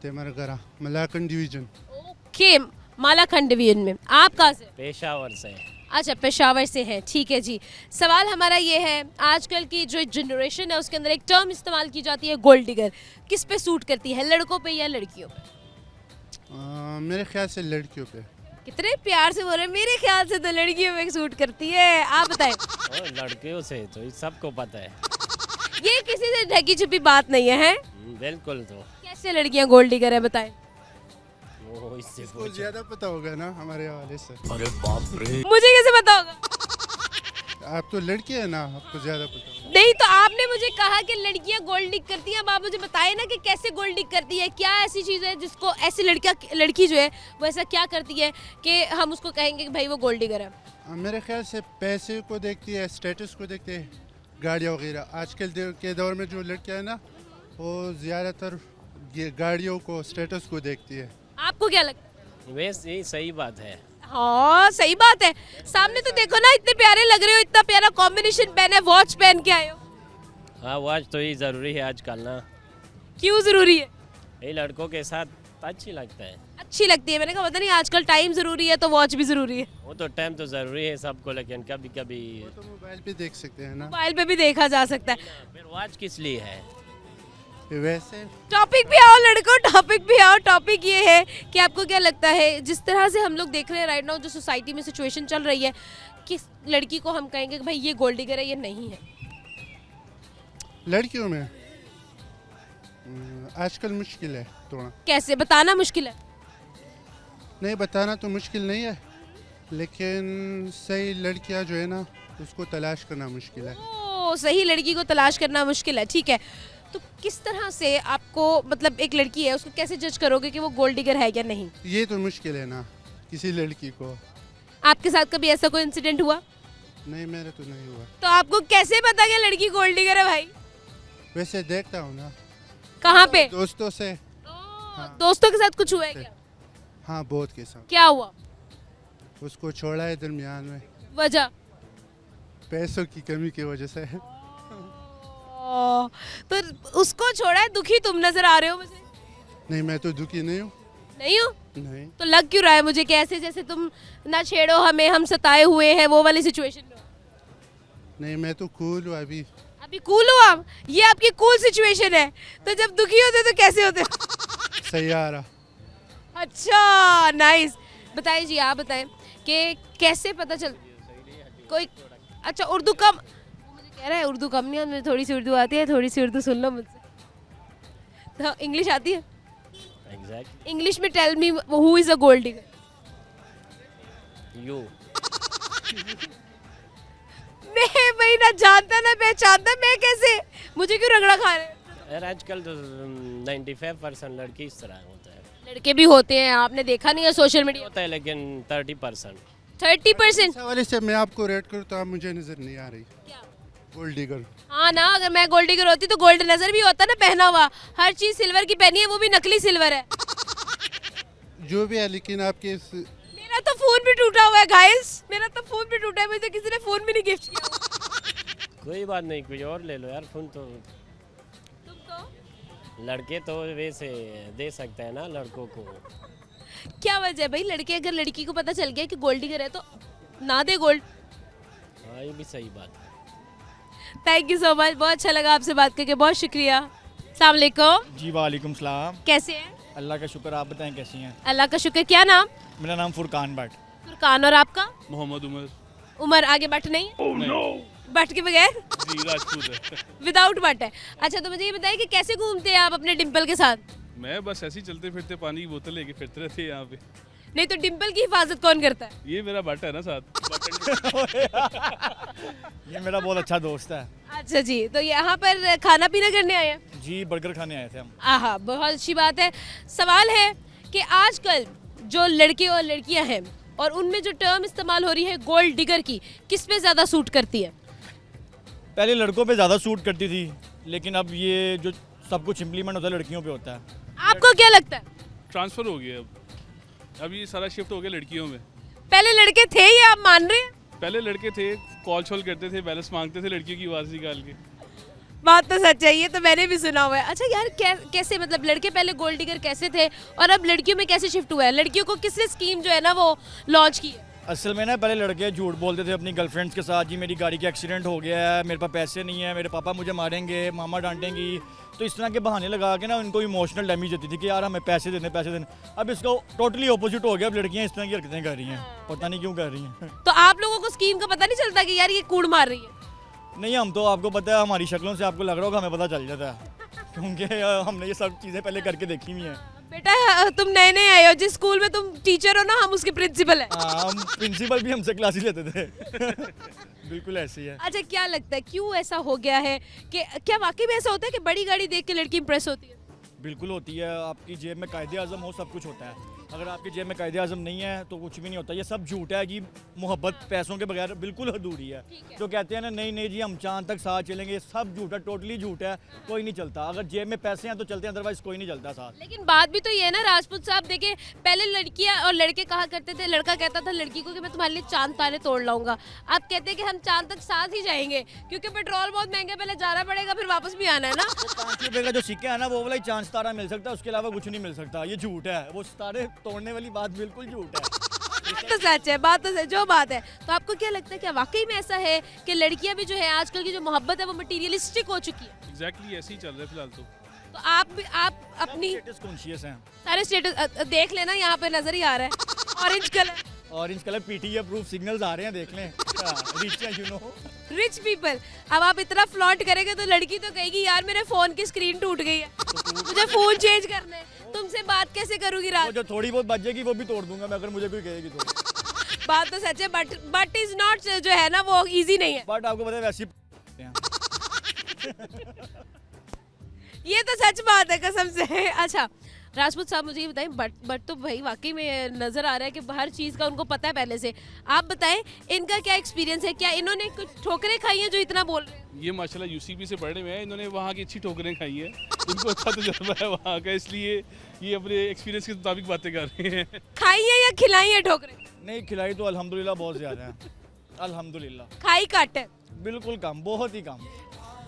तेमरगरा, मलाकन डिवीजन। ओके, मालाखंड डिवीजन में। आप कहाँ से? पेशावर से। अच्छा, पेशावर से हैं, ठीक है जी। सवाल हमारा ये है, आजकल की जो जनरेशन है उसके अंदर एक टर्म इस्तेमाल की जाती है गोल्ड डिगर, किस पे सूट करती है, लड़कों पे या लड़कियों पे? मेरे ख्याल से लड़कियों पे। कितने प्यार से बोल रहे हैं, मेरे ख्याल से तो लड़कियों पे सूट करती है। आप बताएं। लड़कियों से तो ये सबको पता है। ये किसी से ढकी छुपी बात नहीं है? बिल्कुल। तो कैसे लड़कियां गोल्ड डिगर है बताएं? इससे इसको ज्यादा पता होगा ना हमारे हवाले से। अरे बाप रे, मुझे कैसे पता होगा? आप तो लड़की है ना, आपको ज्यादा पता होगा। नहीं तो आपने मुझे कहा कि लड़कियां गोल्ड डिग करती हैं, अब आप मुझे बताएं ना कि कैसे गोल्ड डिग करती है, क्या ऐसी चीज़ है जिसको ऐसी लड़की जो है वो ऐसा क्या करती है कि हम उसको कहेंगे कि भाई वो गोल्ड डिगर है? मेरे ख्याल से पैसे को देखती है, स्टेटस को देखते हैं, गाड़ियाँ वगैरह। आजकल के दौर में जो लड़कियाँ हैं ना वो ज़्यादातर गाड़ियों को, स्टेटस को देखती है। आपको क्या लगता है? वैसे यही सही बात है। हाँ सही बात है। सामने तो देखो ना, इतने प्यारे लग रहे हो, इतना प्यारा कॉम्बिनेशन पहना है, वॉच पहन के आए हो। हाँ, वॉच तो ही ज़रूरी है आजकल ना। क्यों ज़रूरी है? ये लड़कों के साथ अच्छी लगता है। अच्छी लगती है, मैंने कहा पता नहीं आजकल टाइम ज़रूरी है तो वॉच भी ज़रूरी है। वो तो टाइम तो ज़रूरी है सबको, लेकिन कभी कभी तो मोबाइल पे देख सकते हैं ना। मोबाइल पे भी देखा जा सकता है। फिर वॉच किस लिए है? वैसे टॉपिक पे आओ लड़कों, टॉपिक पे आओ। टॉपिक ये है कि आपको क्या लगता है, जिस तरह से हम लोग देख रहे हैं राइट नाउ, जो सोसाइटी में सिचुएशन चल रही है, किस लड़की को हम कहेंगे कि भाई ये गोल्ड डिगर है, ये नहीं है? लड़कियों में आजकल मुश्किल है थोड़ा। कैसे बताना मुश्किल है? नहीं, बताना तो मुश्किल नहीं है, लेकिन सही लड़कियां जो है ना उसको तलाश करना मुश्किल है। ओ, सही लड़की को तलाश करना मुश्किल है, ठीक है। तो किस तरह से आपको मतलब एक लड़की है उसको कैसे जज करोगे कि वो गोल्ड डिगर है या नहीं? ये तो मुश्किल है ना किसी लड़की को। आपके साथ कभी ऐसा कोई इंसिडेंट हुआ? नहीं, मेरे तो नहीं हुआ। तो आपको कैसे पता कि लड़की गोल्ड डिगर है भाई? वैसे देखता हूँ ना। कहाँ पे? दोस्तों से। दोस्तों के साथ कुछ हुआ है क्या? हाँ, बहुत के साथ। क्या हुआ? उसको छोड़ा है दरमियान में, वजह? पैसों की कमी की वजह से। तो उसको छोड़ा है, दुखी तुम नजर आ रहे हो मुझे। नहीं, मैं तो दुखी नहीं हूँ। नहीं हो? नहीं। तो लग क्यों रहा है मुझे कि ऐसे जैसे तुम ना छेड़ो हमें, हम सताए हुए हैं, वो वाली सिचुएशन में? नहीं, मैं तो कूल हूँ अभी। अभी कूल हो आप? ये आपकी कूल सिचुएशन है। तो जब दुखी होते तो कैसे होते? सही आ रहा। अच्छा, नाइस। बताइए जी, आप बताएं कि कैसे पता चल कोई। अच्छा, उर्दू कम, मुझे कह रहा है उर्दू कम नहीं, मुझे थोड़ी सी उर्दू आती है, थोड़ी सी उर्दू सुन लो मुझसे। तो इंग्लिश आती है? एग्जैक्ट इंग्लिश में tell me who is a gold digger. You. मैं भाई ना जानता ना पहचानता, मैं कैसे, मुझे क्यों रगड़ा खा रहे हैं? यार आजकल तो 95% लड़की इस तरह होता है। लड़के भी होते हैं, आपने देखा नहीं है सोशल मीडिया? होता है लेकिन 30%। 30%? इस हवाले से मैं आपको रेट करूँ तो आप मुझे नजर नहीं आ रही। क्या? Gold digger. हाँ ना, अगर मैं गोल्ड डिगर होती तो गोल्ड नजर भी होता ना पहना हुआ। हर चीज सिल्वर की पहनी है, वो भी नकली सिल्वर है। जो भी है, लेकिन आपके मेरा तो फोन भी टूटा हुआ है गाइस, मेरा तो फोन भी टूटा है, मुझे किसी ने फोन भी नहीं गिफ्ट किया। कोई बात नहीं, कोई और ले लो यार फोन तो। तुम तो लड़के तो वैसे दे सकते हैं ना लड़कों को। क्या वजह है भाई, लड़के अगर लड़की को पता चल गया कि गोल्ड डिगर है तो ना दे गोल्ड? हाँ, ये भी सही बात है। थैंक यू सो मच, बहुत अच्छा लगा आपसे बात करके, बहुत शुक्रिया। अस्सलाम वालेकुम। जी वालेकुम सलाम। कैसे हैं? अल्लाह का शुक्र, आप बताएं कैसी हैं? अल्लाह का शुक्र। क्या नाम? मेरा नाम फुरकान भट्ट। फुरकान। और आपका? मोहम्मद उमर। उमर आगे बट नहीं? बट के बगैर? जी, राजपूत है। विदाउट बट है। अच्छा, तो मुझे ये बताइए कि कैसे घूमते हैं आप अपने डिम्पल के साथ? मैं बस ऐसे ही चलते फिरते पानी की बोतल लेके फिरते रहते हैं यहाँ पे। नहीं तो डिम्पल की हिफाजत कौन करता है? ये मेरा बट है ना साथ। ये मेरा बहुत अच्छा दोस्त है। अच्छा जी, तो यहाँ पर खाना पीना करने आए हैं? जी, बर्गर खाने आए थे हम। आहा, बहुत अच्छी बात है। सवाल है कि आजकल जो लड़के और लड़कियां हैं और उनमें जो टर्म इस्तेमाल हो रही है गोल्ड डिगर की, किस पे ज़्यादा सूट करती है? पहले लड़कों पे ज़्यादा सूट करती थी, लेकिन अब ये जो सब कुछ इम्प्लीमेंट होता है लड़कियों पे होता है। आपको क्या लगता है? ट्रांसफर हो गया अब ये सारा शिफ्ट हो गया लड़कियों में। पहले लड़के थे ये आप मान रहे हैं? पहले लड़के थे, कॉल छॉल करते थे, बैलेंस मांगते थे लड़कियों की आवाज़ निकाल के। बात तो सच है, ये तो मैंने भी सुना हुआ है। अच्छा यार, कैसे मतलब लड़के पहले गोल्ड डिगर कैसे थे और अब लड़कियों में कैसे शिफ्ट हुआ है? लड़कियों को किसने स्कीम जो है ना वो लॉन्च की है? असल में ना पहले लड़के झूठ बोलते थे अपनी गर्लफ्रेंड्स के साथ, जी मेरी गाड़ी का एक्सीडेंट हो गया है, मेरे पास पैसे नहीं है, मेरे पापा मुझे मारेंगे, मामा डांटेंगी। तो इस तरह के बहाने लगा के ना उनको इमोशनल डैमेज देती थी कि यार हमें पैसे देने पैसे देने। अब इसका टोटली ऑपोजिट हो गया, अब लड़कियां इस तरह की हरकतें कर रही हैं, पता नहीं क्यों कर रही हैं। तो आप लोगों को स्कीम का पता नहीं चलता कि यार ये कूड़ मार रही है? नहीं, हम तो आपको पता है हमारी शक्लों से आपको लग रहा होगा हमें पता चल जाता है, क्योंकि हमने ये सब चीज़ें पहले करके देखी हुई हैं। बेटा तुम नए नए आए हो, जिस स्कूल में तुम टीचर हो ना हम उसके प्रिंसिपल हैं। हम प्रिंसिपल भी हमसे क्लास ही लेते थे। बिल्कुल ऐसे ही है। अच्छा, क्या लगता है क्यों ऐसा हो गया है कि क्या वाकई में ऐसा होता है कि बड़ी गाड़ी देख के लड़की इंप्रेस होती है? बिल्कुल होती है। आपकी जेब में कायदे आज़म हो सब कुछ होता है, अगर आपकी जेब में कायदे आज़म नहीं है तो कुछ भी नहीं होता। ये सब झूठ है कि मोहब्बत पैसों के बगैर बिल्कुल अधूरी है। जो कहते हैं ना नहीं नहीं जी हम चांद तक साथ चलेंगे, ये सब झूठ है, टोटली झूठ है। कोई नहीं चलता, अगर जेब में पैसे हैं तो चलते हैं, अदरवाइज कोई नहीं चलता साथ। लेकिन बात भी तो ये है ना राजपूत साहब, देखे पहले लड़कियां और लड़के कहा करते थे, लड़का कहता था लड़की को कि मैं तुम्हारे लिए चांद तारे तोड़ लाऊंगा। आप कहते हैं कि हम चांद तक साथ ही जाएंगे क्योंकि पेट्रोल बहुत महंगा, पहले जाना पड़ेगा फिर वापस भी आना है ना। 5 रुपए का जो सिक्का है ना वो वाला ही चांद तारा मिल सकता है, उसके अलावा कुछ नहीं मिल सकता। ये झूठ है, वो तारे तोड़ने वाली बात बिल्कुल झूठ है। बात तो सच है, बात तो सच, जो बात है। तो आपको क्या लगता है क्या वाकई में ऐसा है कि लड़कियां भी जो है आजकल की जो मोहब्बत है वो मटेरियलिस्टिक हो चुकी है? एग्जैक्टली ऐसे ही चल रहा है फिलहाल तो आप अपनी स्टेटस कॉन्शियस हैं। सारे स्टेटस देख लेना, यहाँ पे नजर ही आ रहा है orange colour. Orange colour PT approve signals आ रहे हैं, देख लें। रिच है, यू नो। Rich people. अब आप इतना फ्लॉन्ट करेंगे तो लड़की तो कहेगी यार मेरे फोन की स्क्रीन टूट गई है, मुझे फोन चेंज करना है, तुमसे बात कैसे करूंगी रात? वो जो थोड़ी बहुत बच जाएगी वो भी तोड़ दूंगा मैं, अगर मुझे कोई कहेगी तो। बात तो सच है, बट इज नॉट जो है ना वो इजी नहीं है। बट आपको पता है वैसे ये तो सच बात है कसम से। अच्छा राजपूत साहब मुझे ये बताएं, बट तो भाई वाकई में नज़र आ रहा है कि हर चीज़ का उनको पता है पहले से। आप बताएं इनका क्या एक्सपीरियंस है, क्या इन्होंने कुछ ठोकरें खाई हैं जो इतना बोल रहे हैं? ये माशाल्लाह यूसीपी से पढ़े हुए हैं, इन्होंने वहाँ की अच्छी ठोकरें खाई है, इनको अच्छा तजुर्बा है वहाँ का, इसलिए ये अपने एक्सपीरियंस के मुताबिक बातें कर रहे हैं। खाई है या खिलाई है ठोकरें? नहीं, खिलाई तो अल्हम्दुलिल्लाह बहुत ज़्यादा है, अल्हम्दुलिल्लाह। खाई कट है? बिल्कुल कम, बहुत ही कम।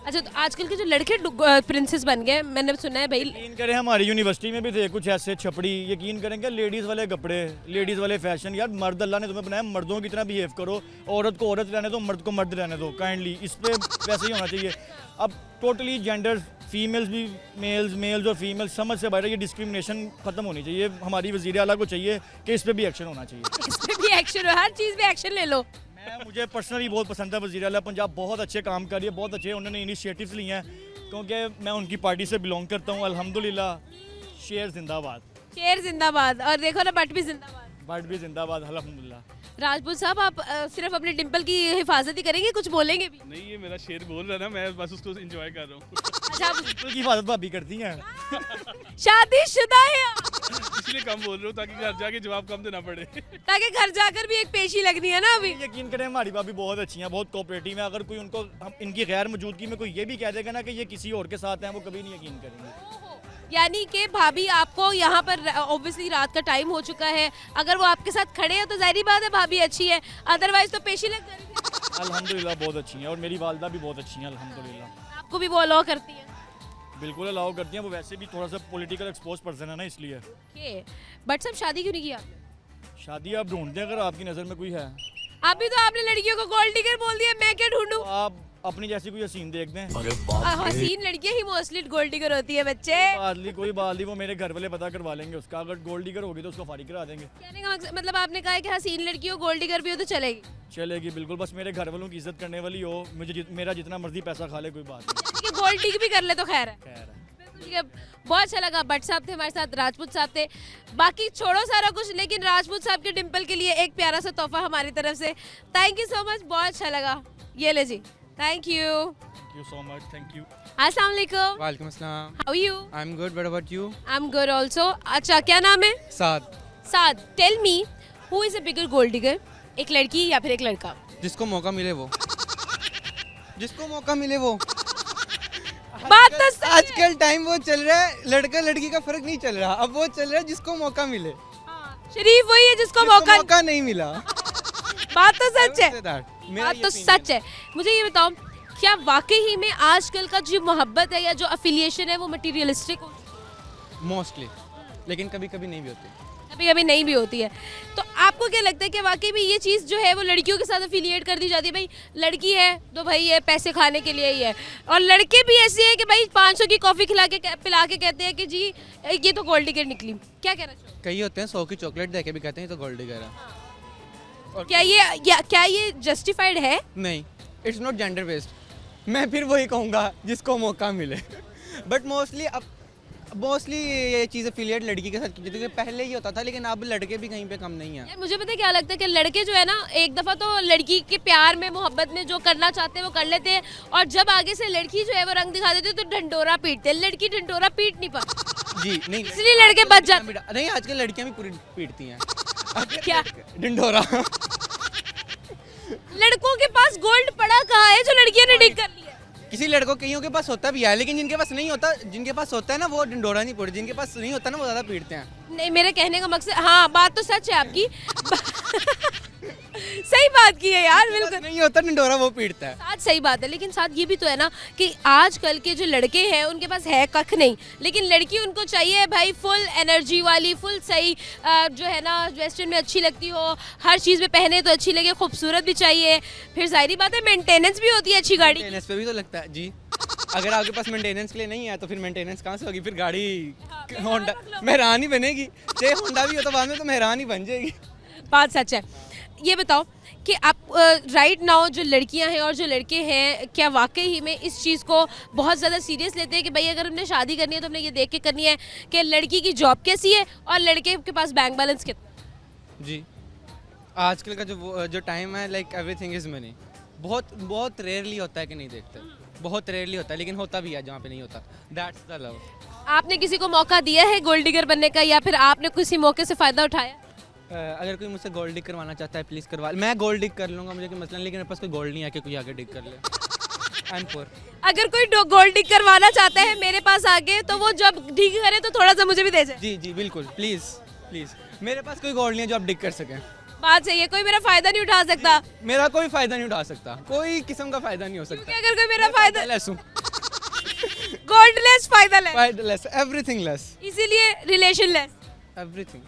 अच्छा तो आजकल के जो लड़के प्रिंसेस बन गए, मैंने सुना है भाई। यकीन करें हमारी यूनिवर्सिटी में भी थे कुछ ऐसे छपड़ी, यकीन करें क्या लेडीज़ वाले कपड़े, लेडीज़ वाले फैशन। यार मर्द अल्लाह ने तुम्हें बनाया, मर्दों की तरह बिहेव करो, औरत को औरत रहने दो, मर्द को मर्द रहने दो काइंडली, इस पर वैसे ही होना चाहिए। अब टोटली जेंडर, फीमेल्स भी मेल्स और फीमेल्स समझ से बाहर, ये डिस्क्रिमिनेशन खत्म होनी चाहिए। हमारी वज़ीर आला को चाहिए कि इस पर भी एक्शन होना चाहिए। इस पे भी एक्शन हो, हर चीज़ पे एक्शन ले लो। मुझे पर्सनली बहुत पसंद है वज़ीर आला पंजाब, बहुत अच्छे काम कर रही है, बहुत अच्छे उन्होंने इनिशिएटिव्स लिए हैं, क्योंकि मैं उनकी पार्टी से बिलोंग करता हूँ। अल्हम्दुलिल्लाह, शेर जिंदाबाद, शेर जिंदाबाद, और देखो ना बट भी जिंदाबाद, बट भी जिंदाबाद, अल्हम्दुलिल्लाह। राजपूत साहब आप सिर्फ अपने डिंपल की हिफाजत ही करेंगे, कुछ बोलेंगे भी? नहीं, ये मेरा शेर बोल रहा है ना, मैं बस उसको एंजॉय कर रहा हूँ। अच्छा आप डिंपल की हिफाजत भाभी करती हैं। शादीशुदा है आप? इसलिए कम बोल रहा हूँ ताकि घर जाके जवाब कम देना पड़े। ताकि घर जाकर भी एक पेशी लगनी है ना अभी। यकीन करें हमारी भाभी बहुत अच्छी हैं, बहुत कोऑपरेटिव हैं। अगर कोई उनको हम इनकी गैर मौजूदगी में कोई ये भी कह देगा ना कि ये किसी और के साथ हैं, वो कभी नहीं यकीन करेंगे। यानी कि भाभी आपको यहाँ पर ऑब्वियसली रात का टाइम हो चुका है, अगर वो आपके साथ खड़े हैं तो जाहिर बात है भाभी अच्छी है, अदरवाइज तो पेशी लग जाएगी। अल्हम्दुलिल्लाह बहुत अच्छी हैं, और मेरी वालदा भी बहुत अच्छी हैं अल्हम्दुलिल्लाह। आपको भी वो अलाउ करती है? बिल्कुल अलाउ करती हैं, वो वैसे भी थोड़ा सा पॉलिटिकल एक्सपोज पर्सन है ना, इसलिए। बट सब शादी क्यों नहीं किया? शादी आप ढूंढते हैं अगर आपकी नज़र में कोई है। अभी तो आपने लड़कियों को गोल्ड डिगर बोल दिया, मैं क्या ढूंढूं? तो आप अपनी जैसी कोई हसीन देख दें। हसीन लड़कियां ही मोस्टली गोल्ड डिगर होती है बच्चे। कोई बात नहीं, वो मेरे घर वाले पता करवा लेंगे उसका, अगर गोल्ड डिगर होगी तो उसको फारिग करा देंगे। कहने का मतलब आपने कहा है कि हसीन लड़की हो, गोल्ड डिगर भी हो तो चलेगी? चलेगी बिल्कुल, बस मेरे घर वालों की इज्जत करने वाली हो, मुझे मेरा जितना मर्जी पैसा खा ले कोई बात नहीं। गोल्ड डिग भी कर ले तो खैर है। खैर है। ठीक है, बहुत अच्छा लगा। भट्ट साहब थे हमारे साथ, राजपूत साहब थे, बाकी छोड़ो सारा कुछ, लेकिन राजपूत साहब के डिंपल के लिए एक प्यारा सा तोहफा हमारी तरफ से। थैंक यू सो मच, बहुत अच्छा लगा। ये ले जी, thank you. Thank you so much, thank you. अस्सलाम वालेकुम। वालेकुम अस्सलाम। How you? I am good, what about you? I am good also. अच्छा क्या नाम है? Saad. Saad, tell me who is a bigger gold digger, एक लड़की या फिर एक लड़का? जिसको मौका मिले वो। जिसको मौका मिले वो। बात तो सही है। आजकल टाइम वो चल रहा है, लड़का लड़की का फर्क नहीं चल रहा, अब वो चल रहा है जिसको मौका मिले। शरीफ वही है जिसको मौका नहीं मिला। बात तो सच है, बात तो सच है। मुझे ये बताओ, क्या वाकई ही में आजकल का जो मोहब्बत है या जो अफिलिएशन है वो मटीरियलिस्टिक हो? मोस्टली, लेकिन कभी कभी नहीं भी होती। कभी कभी नहीं भी होती है। तो आपको क्या लगता है कि वाकई में ये चीज़ जो है वो लड़कियों के साथ अफिलिएट कर दी जाती है? भाई लड़की है तो भाई ये पैसे खाने के लिए ही है, और लड़के भी ऐसे हैं कि भाई 500 की कॉफ़ी पिला के कहते हैं कि जी ये तो गोल्ड डिगर निकली। क्या कहना चाहिए? कई होते हैं 100 की चॉकलेट दे के भी कहते हैं ये तो गोल्ड डिगर है। क्या ये जस्टिफाइड है? नहीं, इट्स नॉट जेंडर बेस्ड। मैं फिर वही कहूँगा जिसको मौका मिले। बट मोस्टली ये चीज़ एफिलिएट लड़की के साथ की जाती है, पहले ही होता था, लेकिन अब लड़के भी कहीं पे कम नहीं है। यार मुझे पता है क्या लगता है कि लड़के जो है ना, एक दफ़ा तो लड़की के प्यार में मोहब्बत में जो करना चाहते हैं वो कर लेते हैं, और जब आगे से लड़की जो है वो रंग दिखा देती है तो ढंडोरा पीटते हैं। लड़की ढंडोरा पीट नहीं पाती जी, नहीं, इसलिए लड़के बच जाते। नहीं, आजकल लड़कियां भी पूरी पीटती हैं। क्या ढिंढोरा? लड़कों के पास गोल्ड पड़ा कहाँ है जो लड़कियां ने डिग कर लिया? किसी लड़कों कईयों के पास होता भी है, लेकिन जिनके पास नहीं होता, जिनके पास होता है ना वो ढिंढोरा नहीं पीटते, जिनके पास नहीं होता ना वो ज़्यादा पीटते हैं। नहीं, मेरे कहने का मकसद, हाँ बात तो सच है आपकी। सही बात की है यार, बिल्कुल नहीं होता ढिंढोरा वो पीटता है। साथ सही बात है, लेकिन साथ ये भी तो है ना कि आजकल के जो लड़के हैं उनके पास है कख नहीं, लेकिन लड़की उनको चाहिए भाई फुल एनर्जी वाली, फुल सही, जो है ना वेस्टर्न में अच्छी लगती हो, हर चीज़ में पहने तो अच्छी लगे, खूबसूरत भी चाहिए, फिर जाहिर बात है मेंटेनेंस भी होती है अच्छी गाड़ी। मेंटेनेंस पे भी तो लगता है जी। अगर आपके पास मेंटेनेंस के लिए नहीं है तो फिर मेंटेनेंस कहाँ से होगी? फिर गाड़ी होंडा मेहरान ही बनेगी, चाहे होंडा भी हो तो बाद में तो मेहरान ही बन जाएगी। बात सच है। ये बताओ कि आप राइट नाउ जो लड़कियां हैं और जो लड़के हैं, क्या वाकई ही में इस चीज़ को बहुत ज़्यादा सीरियस लेते हैं कि भाई अगर हमने शादी करनी है तो हमने ये देख के करनी है कि लड़की की जॉब कैसी है और लड़के के पास बैंक बैलेंस कितना? जी, आजकल का जो टाइम है, लाइक एवरीथिंग इज़ मनी। बहुत रेयरली होता है कि नहीं देखते, बहुत रेयरली होता है, लेकिन होता भी है जहाँ पे नहीं होता। That's the love. आपने किसी को मौका दिया है गोल्ड डिगर बनने का, या फिर आपने किसी मौके से फ़ायदा उठाया? अगर कोई मुझसे गोल्ड डिग करवाना चाहता है प्लीज़ करवा, मैं गोल्ड डिग कर लूँगा, मुझे कोई मसला नहीं, लेकिन मेरे पास कोई गोल्ड नहीं है कि कोई आगे डिग कर ले। आई एम पोर। अगर कोई गोल्ड डिग करवाना चाहता है मेरे पास आके, तो वो जब डिग करे तो थोड़ा सा मुझे भी दे जाए। जी जी बिल्कुल, प्लीज़ प्लीज़। मेरे पास कोई गोल्ड नहीं है जो आप डिग कर सकें। बात सही है, कोई मेरा फ़ायदा नहीं उठा सकता। मेरा कोई फ़ायदा नहीं उठा सकता, कोई किस्म का फ़ायदा नहीं हो सकता। क्योंकि अगर कोई मेरा फ़ायदा लेस हूँ। गोल्ड लेस फ़ायदा लेस, फ़ायदा लेस, एवरीथिंग लेस, इसीलिए रिलेशन लेस। एवरीथिंग।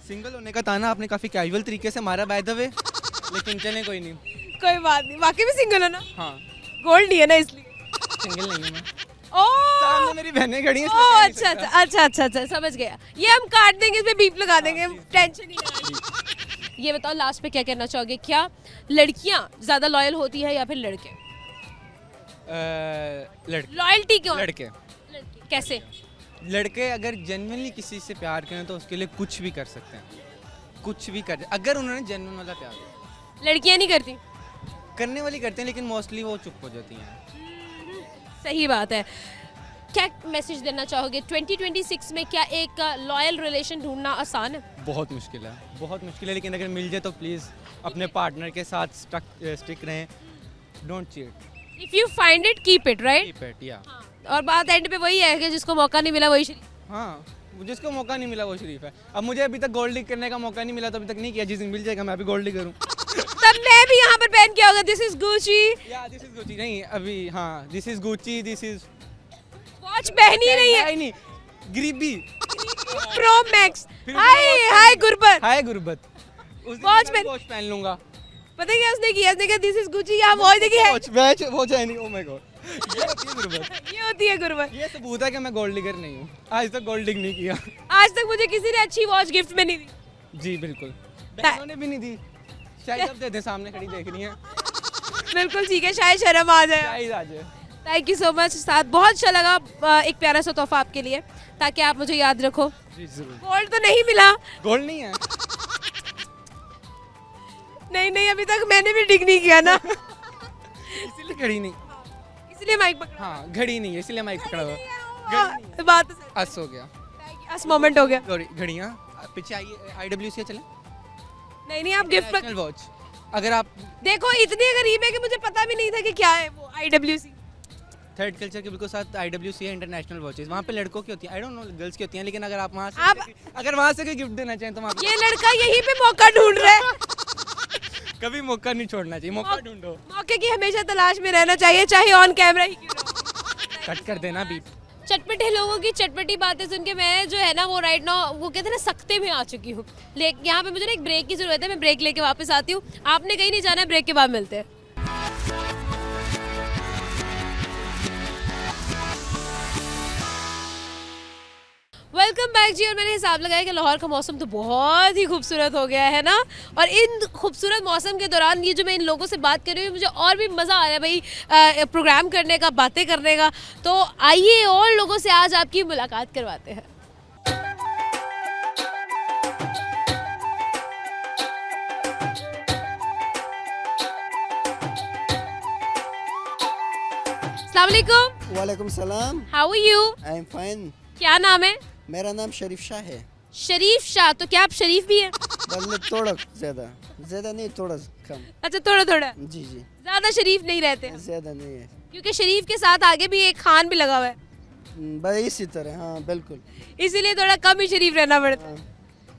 सिंगल होने का ताना आपने काफ़ी कैजुअल तरीके से मारा बाय द वे, लेकिन चले कोई नहीं। कोई बात नहीं, वाकई में सिंगल हो ना? हाँ, गोल्ड नहीं है ना इसलिए। सिंगल नहीं हूँ मैं। ओह सामने मेरी बहनें खड़ी हैं, ओह, अच्छा, समझ गया। ये हम काट देंगे, इसमें बीप लगा देंगे, टेंशन नहीं लेनी। ये बताओ लास्ट पे क्या कहना चाहोगे, क्या लड़कियां ज्यादा लॉयल होती है या फिर लड़के? लड़के। लॉयल्टी क्यों? लड़के। कैसे? लड़के अगर जेन्युइनली किसी से प्यार करें तो उसके लिए कुछ भी कर सकते हैं, कुछ भी कर, अगर उन्होंने जेन्युइन वाला प्यार किया। लड़कियां नहीं करती? करने वाली करते हैं, लेकिन मोस्टली वो चुप हो जाती हैं। सही बात है। क्या मैसेज देना चाहोगे 2026 में? क्या एक लॉयल रिलेशन ढूंढना आसान है? बहुत मुश्किल है, बहुत मुश्किल है, लेकिन अगर मिल जाए तो प्लीज़ अपने पार्टनर के साथ स्टिक रहें, don't cheat. If you find it keep it, right? Keep it, या। और बात एंड पे वही है कि जिसको मौका नहीं मिला वही शरीफ। हाँ, जिसको मौका नहीं मिला वो शरीफ है। अब मुझे अभी तक गोल्ड डिग करने का मौका नहीं मिला, तो अभी तक नहीं किया। जिस दिन मिल जाएगा मैं भी गोल्ड डिग करूँ। तब मैं भी यहाँ पर पहन के आऊंगा, दिस इज गुची। या दिस इज गुची नहीं, अभी हाँ this is Gucci, this is watch पहनी नहीं है। नहीं, गरीबी प्रो मैक्स। हाय गुरबत। हाय गुरबत। उस वॉच दिन वॉच पहन लूंगा। पता है क्या उसने किया? उसने कहा दिस इज गुची, यहाँ वॉच देखी है। वॉच है नहीं, ओह माय गॉड। ये होती है गुरबत। ये होती है गुरबत। ये सबूत है कि मैं गोल्ड डिगर नहीं हूँ, आज तक गोल्ड डिग नहीं किया। आज तक मुझे किसी ने अच्छी वॉच गिफ्ट में नहीं दी। जी बिल्कुल, बहनों ने भी नहीं दी। शायद अब दे दे, सामने खड़ी देख रही हैं। बिल्कुल ठीक है, शायद शर्म आ जाए। शायद आ जाए। थैंक यू सो मच साथ, बहुत अच्छा लगा। एक प्यारा सा तोहफा आपके लिए, ताकि आप मुझे याद रखो। जी जरूर। गोल्ड तो नहीं मिला? गोल्ड नहीं है। नहीं, अभी तक मैंने भी डिग नहीं किया ना। इसीलिए घड़ी नहीं, इसलिए माइक पकड़ा। हाँ घड़ी नहीं है, इसलिए माइक पकड़ा हुआ। बात तो सही। अस हो गया, अस मोमेंट हो गया। घड़ियाँ पीछे आइए, IWC चले। नहीं, आप गिफ्ट वॉच। अगर आप देखो, इतने गरीब है कि मुझे पता भी नहीं था कि क्या है वो IWC। थर्ड कल्चर के बिल्कुल साथ IWC है, इंटरनेशनल वॉचेस। वहाँ पे लड़कों की होती है, आई डोंट नो गर्ल्स की होती हैं, लेकिन अगर आप वहाँ से अगर वहाँ से कोई गिफ्ट देना चाहें तो वहाँ ये लड़का यहीं पे मौका ढूंढ रहा है। कभी मौका नहीं छोड़ना चाहिए, मौका ढूंढो। मौके की हमेशा तलाश में रहना चाहिए, चाहे ऑन कैमरा ही क्यों ना हो। कट कर देना बीप। चटपटे लोगों की चटपटी बातें सुन के मैं जो है ना वो राइट नाउ वो कहते हैं ना सख्ते में आ चुकी हूँ। लेकिन यहाँ पे मुझे ना एक ब्रेक की ज़रूरत है, मैं ब्रेक लेके वापस आती हूँ। आपने कहीं नहीं जाना है, ब्रेक के बाद मिलते हैं। वेलकम बैक जी। और मैंने हिसाब लगाया कि लाहौर का मौसम तो बहुत ही खूबसूरत हो गया है ना, और इन खूबसूरत मौसम के दौरान ये जो मैं इन लोगों से बात कर रही हूँ, मुझे और भी मज़ा आ रहा है भाई प्रोग्राम करने का, बातें करने का। तो आइए और लोगों से आज आपकी मुलाकात करवाते हैं। अस्सलाम वालेकुम। वालेकुम सलाम। How are you? I am fine. क्या नाम है? मेरा नाम शरीफ शाह है। शरीफ शाह, तो क्या आप शरीफ भी हैं? मतलब थोड़ा ज़्यादा नहीं, थोड़ा कम। अच्छा, थोड़ा। जी जी, ज़्यादा शरीफ नहीं रहते? ज़्यादा नहीं है, क्योंकि शरीफ के साथ आगे भी एक खान भी लगा हुआ है, बस इसी तरह। हाँ बिल्कुल, इसीलिए थोड़ा कम ही शरीफ रहना पड़ता है।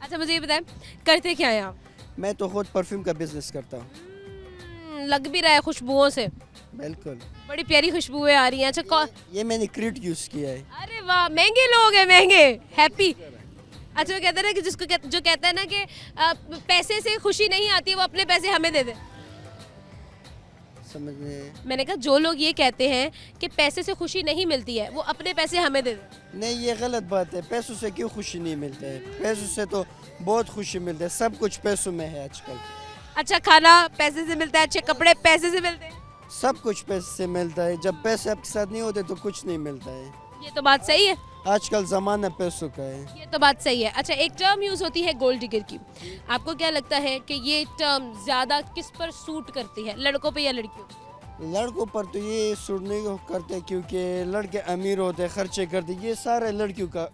अच्छा मुझे ये बताएं, करते क्या हैं आप? मैं तो खुद परफ्यूम का बिजनेस करता हूँ। लग भी रहा है खुशबुओं से। बिल्कुल, बड़ी प्यारी खुशबुएं आ रही हैं। अच्छा ये मैंने क्रीट यूज़ किया है। अरे वाह, महंगे लोग हैं, महंगे। हैप्पी। अच्छा वो कहते हैं ना कि जो कहता है ना कि पैसे से खुशी नहीं आती, वो अपने पैसे हमें दे दे। समझ में? मैंने कहा जो लोग ये कहते हैं कि पैसे से खुशी नहीं मिलती है, वो अपने पैसे हमें दे दे। नहीं, ये गलत बात है। पैसों से क्यों खुशी नहीं मिलता है? पैसों से तो बहुत खुशी मिलती है, सब कुछ पैसों में है आजकल। अच्छा खाना पैसे से मिलता है, अच्छे कपड़े पैसे से मिलते हैं, सब कुछ पैसे से मिलता है। जब पैसे आपके साथ नहीं होते तो कुछ नहीं मिलता है। ये तो बात सही है। आजकल ज़माना पैसों का है। ये तो बात सही है। अच्छा एक टर्म यूज़ होती है गोल्ड डिगर की, आपको क्या लगता है कि ये टर्म ज़्यादा किस पर सूट करती है, लड़कों पे या लड़कियों पे? लड़कों पर तो ये सूट नहीं करते क्योंकि लड़के अमीर होते हैं, खर्चे करते, ये सारे लड़कियों का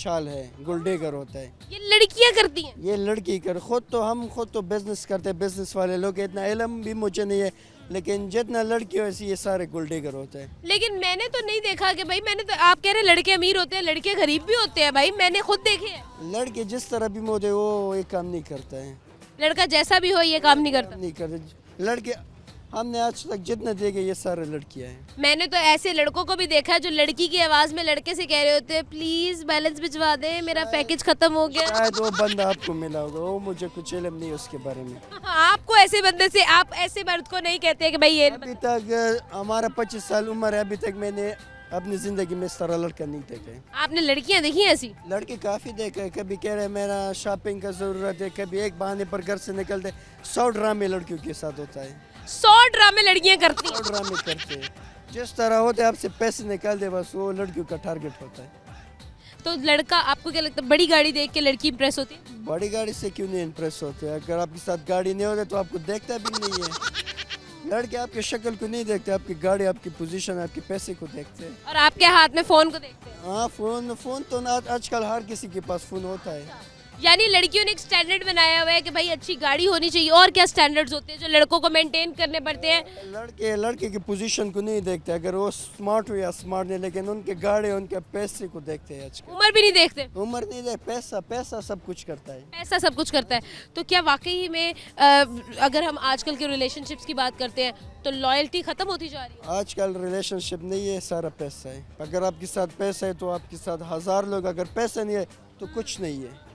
चाल है, गुलडेगर होता है। ये लड़कियां करती हैं। ये लड़की कर, हम खुद तो बिजनेस करते हैं, बिजनेस वाले लोग, इतना इल्म भी मुझे नहीं है, लेकिन जितना लड़की हो ऐसी ये सारे गुलडेगर होते हैं। लेकिन मैंने तो नहीं देखा कि भाई, मैंने तो, आप कह रहे हैं लड़के अमीर होते हैं, लड़के गरीब भी होते हैं भाई, मैंने खुद देखे हैं। लड़के जिस तरह भी होते वो ये काम नहीं करते हैं। लड़का जैसा भी हो ये काम नहीं करता। नहीं करते लड़के, हमने आज तक जितने देखे ये सारे लड़कियां हैं। मैंने तो ऐसे लड़कों को भी देखा है जो लड़की की आवाज में लड़के से कह रहे होते हैं प्लीज बैलेंस भिजवा दे, मेरा पैकेज खत्म हो गया। शायद वो बंदा आपको मिला होगा, वो मुझे कुछ इल्म नहीं उसके बारे में। आपको ऐसे बंदे से, आप ऐसे मर्द को नहीं कहते हैं कि भाई ये अभी तक हमारा 25 साल उम्र है, अभी तक मैंने अपनी जिंदगी में इस तरह लड़का नहीं देखा है। आपने लड़कियां देखी हैं ऐसी? लड़के काफ़ी देखे, कभी कह रहे मेरा शॉपिंग का ज़रूरत है, कभी एक बहाने पर घर से निकलते। 100 ड्रामे लड़कियों के साथ होता है। 100 ड्रामे लड़कियां करती हैं। 100 ड्रामे करते हैं, जिस तरह होते आपसे पैसे निकाल दे, बस वो लड़कियों का टारगेट होता है। तो लड़का, आपको क्या लगता है बड़ी गाड़ी देख के लड़की इंप्रेस होती है? बड़ी गाड़ी से क्यों नहीं इंप्रेस होते? अगर आपके साथ गाड़ी नहीं होती तो आपको देखता भी नहीं है। लड़के आपके शक्ल को नहीं देखते, आपकी गाड़ी, आपकी पोजीशन, आपके पैसे को देखते हैं। और आपके हाथ में फोन को देखते हैं। हाँ, फोन तो आजकल हर किसी के पास फोन होता है। यानी लड़कियों ने एक स्टैंडर्ड बनाया हुआ है कि भाई अच्छी गाड़ी होनी चाहिए, और क्या स्टैंडर्ड्स होते हैं जो लड़कों को मेंटेन करने पड़ते हैं? लड़के की पोजीशन को नहीं देखते, अगर वो स्मार्ट हो या स्मार्ट नहीं, लेकिन उनके गाड़ी, उनके पैसे को देखते हैं आजकल। उम्र भी नहीं देखते? उम्र नहीं देखते, पैसा सब कुछ करता है। पैसा सब कुछ करता है। तो क्या वाकई में अगर हम आजकल के रिलेशनशिप्स की बात करते हैं तो लॉयल्टी खत्म होती जा रही है? आजकल रिलेशनशिप नहीं है, सारा पैसा है। अगर आपके साथ पैसा है तो आपके साथ 1000 लोग, अगर पैसा नहीं है तो कुछ नहीं है।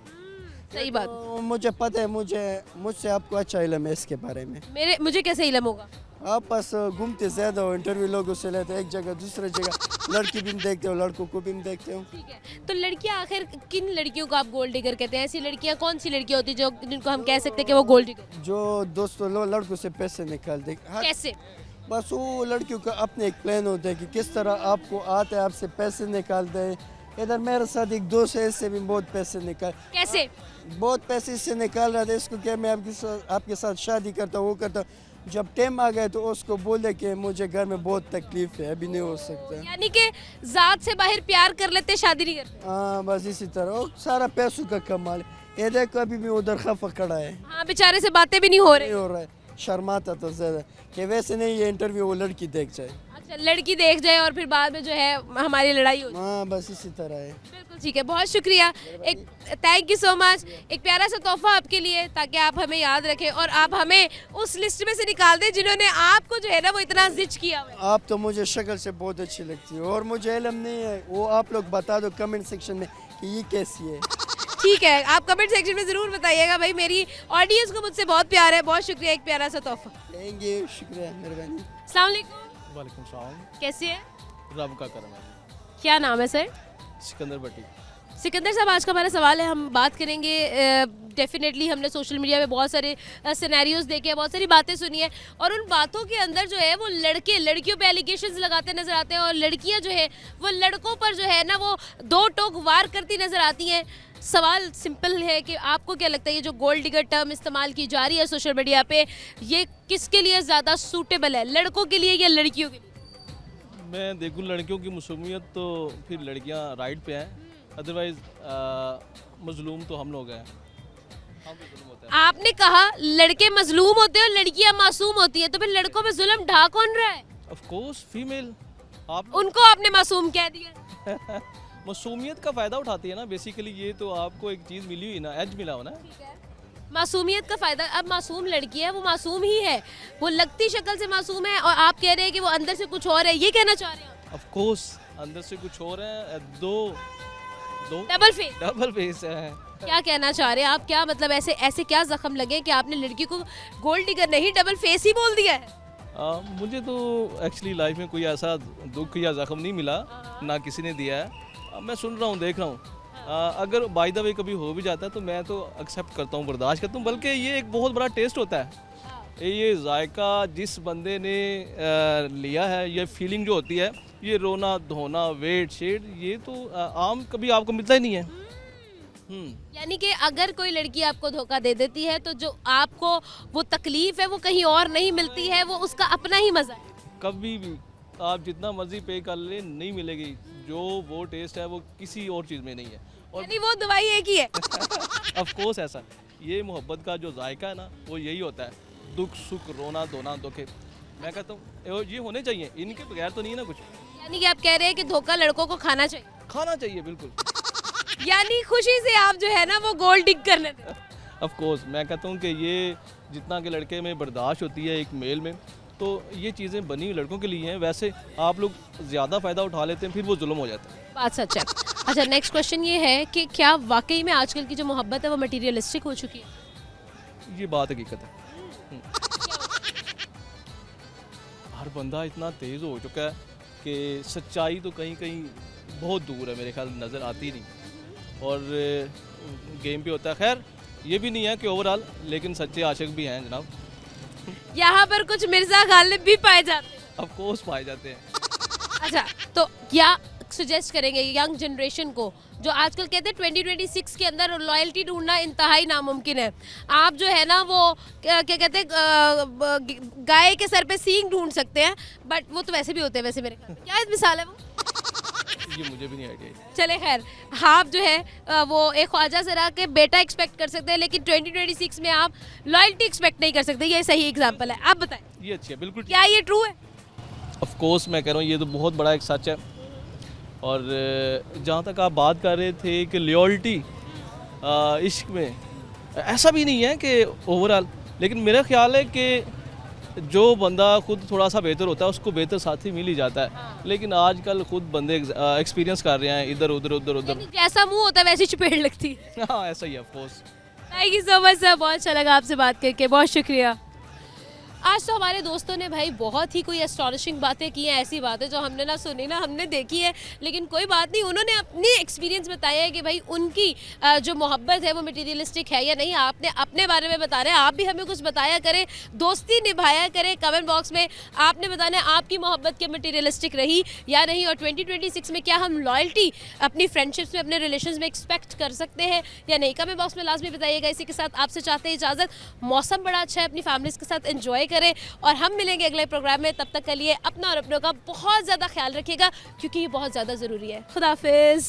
सही बात। तो मुझे पता है, मुझसे आपको अच्छा इल्म है इसके बारे में। मुझे कैसे इल्म होगा? आप बस घूमते ज़्यादा हो, इंटरव्यू लोगों से लेते हो, एक जगह दूसरे जगह, लड़की भी देखते हो, लड़कों को भी देखते हो। ठीक है, तो लड़कियां आखिर किन लड़कियों को आप गोल्ड डिगर कहते हैं? ऐसी लड़कियां कौन सी लड़कियां होती जो जिनको हम कह सकते हैं कि वो गोल्ड डिगर? जो दोस्तों लड़कों से पैसे निकालते। कैसे? बस वो लड़कियों का अपने एक प्लान होता है कि किस तरह आपको आते हैं, आपसे पैसे निकालते हैं। इधर मेरे साथ एक दोस्त है, इससे भी बहुत पैसे निकाल। कैसे? बहुत पैसे इससे निकाल रहा था। इसको क्या, मैं आपके साथ शादी करता हूँ, वो करता हूँ। जब टाइम आ गया तो उसको बोले कि मुझे घर में बहुत तकलीफ है, अभी नहीं हो सकता। यानी कि जात से बाहर प्यार कर लेते, शादी नहीं करते? हाँ, बस इसी तरह। वो सारा पैसों का कमाल है। ये देखो अभी भी उधर खफा खड़ा है। हाँ, बेचारे से बातें भी नहीं हो रही। शर्माता तो ज्यादा कि वैसे नहीं, ये इंटरव्यू वो लड़की देख जाए। अच्छा, लड़की देख जाए और फिर बाद में जो है हमारी लड़ाई हो जाए। हाँ, बस इसी तरह है। बिल्कुल ठीक है, बहुत शुक्रिया, एक थैंक यू सो मच। एक प्यारा सा तोहफा आपके लिए, ताकि आप हमें याद रखें और आप हमें उस लिस्ट में से निकाल दें जिन्होंने आपको जो है ना वो इतना जिच किया हुआ है। आप तो मुझे शक्ल से बहुत अच्छी लगती है और मुझे इल्म नहीं है, वो आप लोग बता दो कमेंट सेक्शन में कि ये कैसी है। ठीक है, आप कमेंट सेक्शन में ज़रूर बताइएगा भाई, मेरी ऑडियंस को मुझसे बहुत प्यार है। बहुत शुक्रिया, एक प्यारा सा तोहफा। थैंक यू, शुक्रिया, मेहरबानी। अस्सलाम वालेकुम। वालेकुम सलाम। कैसे हैं? रब का करम है। क्या नाम है सर? सिकंदर भट्टी। सिकंदर साहब, आज का हमारा सवाल है, हम बात करेंगे डेफिनेटली हमने सोशल मीडिया में बहुत सारे सिनेरियोज देखे हैं, बहुत सारी बातें सुनी है, और उन बातों के अंदर जो है वो लड़के लड़कियों पे एलिगेशंस लगाते नजर आते हैं और लड़कियां जो है वो लड़कों पर जो है ना वो दो टोक वार करती नजर आती हैं। सवाल सिंपल है कि आपको क्या लगता है ये जो गोल्ड डिगर टर्म इस्तेमाल की जा रही है सोशल मीडिया पे, ये किसके लिए ज़्यादा सूटेबल है, लड़कों के लिए या लड़कियों के लिए? मैं देखूँ लड़कियों की मसूमियत तो फिर लड़कियां राइट पे हैं, अदरवाइज मजलूम तो हम लोग हैं। आपने कहा लड़के मजलूम होते हैं और लड़कियां मासूम होती हैं, तो फिर लड़कों पे जुल्म ढा कौन रहा है? Of course female. आप उनको आपने मासूम कह दिया। मासूमियत का फ़ायदा उठाती है ना बेसिकली, ये तो आपको एक चीज़ मिली हुई ना, एज मिला हो ना। मासूमियत का फ़ायदा, अब मासूम लड़की है, वो मासूम ही है, वो लगती शक्ल से मासूम है, और आप कह रहे हैं कि वो अंदर से कुछ और है, ये कहना चाह रहे हैं? ऑफ कोर्स अंदर से कुछ और है, दो डबल फेस है। क्या कहना चाह रहे हैं आप? क्या मतलब ऐसे क्या जख्म लगे कि आपने लड़की को गोल्ड डिगर नहीं डबल फेस ही बोल दिया है? मुझे तो एक्चुअली लाइफ में कोई ऐसा दुख या जख्म नहीं मिला, ना किसी ने दिया है। मैं सुन रहा हूँ, देख रहा हूँ। अगर बाय द वे कभी हो भी जाता है तो मैं तो एक्सेप्ट करता हूँ, बर्दाश्त करता हूँ, बल्कि ये एक बहुत बड़ा टेस्ट होता है। ये जायका जिस बंदे ने लिया है, ये फीलिंग जो होती है, ये रोना धोना वेट शेड, ये तो आम कभी आपको मिलता ही नहीं है। यानी कि अगर कोई लड़की आपको धोखा दे देती है तो जो आपको वो तकलीफ है वो कहीं और नहीं मिलती है, वो उसका अपना ही मजा है। कभी भी आप जितना मर्जी पे कर ले नहीं मिलेगी जो वो टेस्ट है वो किसी और चीज़ में नहीं है। और यानी वो दवाई एक ही है। ऑफ कोर्स ऐसा ये मोहब्बत का जो जायका है ना वो यही होता है, दुख सुख रोना धोना धोखे। मैं कहता हूँ ये होने चाहिए, इनके बगैर तो नहीं है ना कुछ। यानी कि आप कह रहे हैं कि धोखा लड़कों को खाना चाहिए। खाना चाहिए बिल्कुल। यानी खुशी से आप जो है ना वो गोल्ड डिग करने दें। ऑफ कोर्स मैं कहता हूँ कि ये जितना कि लड़के में बर्दाश्त होती है एक मेल में, तो ये चीज़ें बनी हुई लड़कों के लिए हैं। वैसे आप लोग ज़्यादा फ़ायदा उठा लेते हैं, फिर वो जुल्म हो जाता है। बात सच है। अच्छा, नेक्स्ट क्वेश्चन ये है कि क्या वाकई में आजकल की जो मोहब्बत है वो मटीरियलिस्टिक हो चुकी है? ये बात हकीकत है। हर बंदा इतना तेज़ हो चुका है कि सच्चाई तो कहीं कहीं बहुत दूर है, मेरे ख्याल नज़र आती नहीं। और गेम भी होता है। खैर ये भी नहीं है कि ओवरऑल, लेकिन सच्चे आशिक भी हैं जनाब। यहाँ पर कुछ मिर्जा गालिब भी पाए जाते हैं। ऑफ कोर्स पाए जाते हैं। अच्छा, तो क्या सजेस्ट करेंगे यंग जनरेशन को जो आजकल कहते हैं 2026 के अंदर लॉयल्टी ढूंढना इंतहाई नामुमकिन है? आप जो है ना वो क्या कहते हैं गाय के सर पे सींग ढूंढ सकते हैं, बट वो तो वैसे भी होते हैं। वैसे मेरे क्या मिसाल है वो? ये मुझे भी नहीं आइडिया। चले खैर, आप जो है वो एक ख्वाजा जरा के बेटा एक्सपेक्ट कर सकते हैं, लेकिन 2026 में आप लॉयल्टी एक्सपेक्ट नहीं कर सकते। ये सही एग्जांपल है, आप बताएं। ये अच्छी है बिल्कुल। क्या ये ट्रू है? ऑफ कोर्स मैं कह रहा हूँ ये तो बहुत बड़ा एक सच है। और जहाँ तक आप बात कर रहे थे कि लॉयल्टी इश्क में, ऐसा भी नहीं है कि ओवरऑल, लेकिन मेरा ख्याल है कि जो बंदा खुद थोड़ा सा बेहतर होता है उसको बेहतर साथी मिल ही जाता है। लेकिन आजकल खुद बंदे एक्सपीरियंस कर रहे हैं इधर उधर उधर उधर। जैसा मुंह होता है वैसी चपेट लगती है। हाँ ऐसा ही है of course. Thank you so much sir, बहुत अच्छा लगा आपसे बात करके, बहुत शुक्रिया। आज तो हमारे दोस्तों ने भाई बहुत ही कोई एस्टॉनिशिंग बातें की हैं, ऐसी बातें जो हमने ना सुनी ना हमने देखी है, लेकिन कोई बात नहीं, उन्होंने अपनी एक्सपीरियंस बताया है कि भाई उनकी जो मोहब्बत है वो मटीरियलिस्टिक है या नहीं। आपने अपने बारे में बताना है, आप भी हमें कुछ बताया करें, दोस्ती निभाया करें कमेंट बॉक्स में। आपने बताना है आपकी मोहब्बत के मटीरियलिस्टिक रही या नहीं, और 2026 में क्या हम लॉयल्टी अपनी फ्रेंडशिप्स में अपने रिलेशन में एक्सपेक्ट कर सकते हैं या नहीं। कमेंट बॉक्स में लाजमी बताइएगा। इसी के साथ आपसे चाहते हैं इजाज़त। मौसम बड़ा अच्छा है, अपनी फैमिलीज़ के साथ एंजॉय करें और हम मिलेंगे अगले प्रोग्राम में। तब तक के लिए अपना और अपनों का बहुत ज़्यादा ख्याल रखिएगा, क्योंकि ये बहुत ज़्यादा ज़रूरी है। खुदा हाफिज़।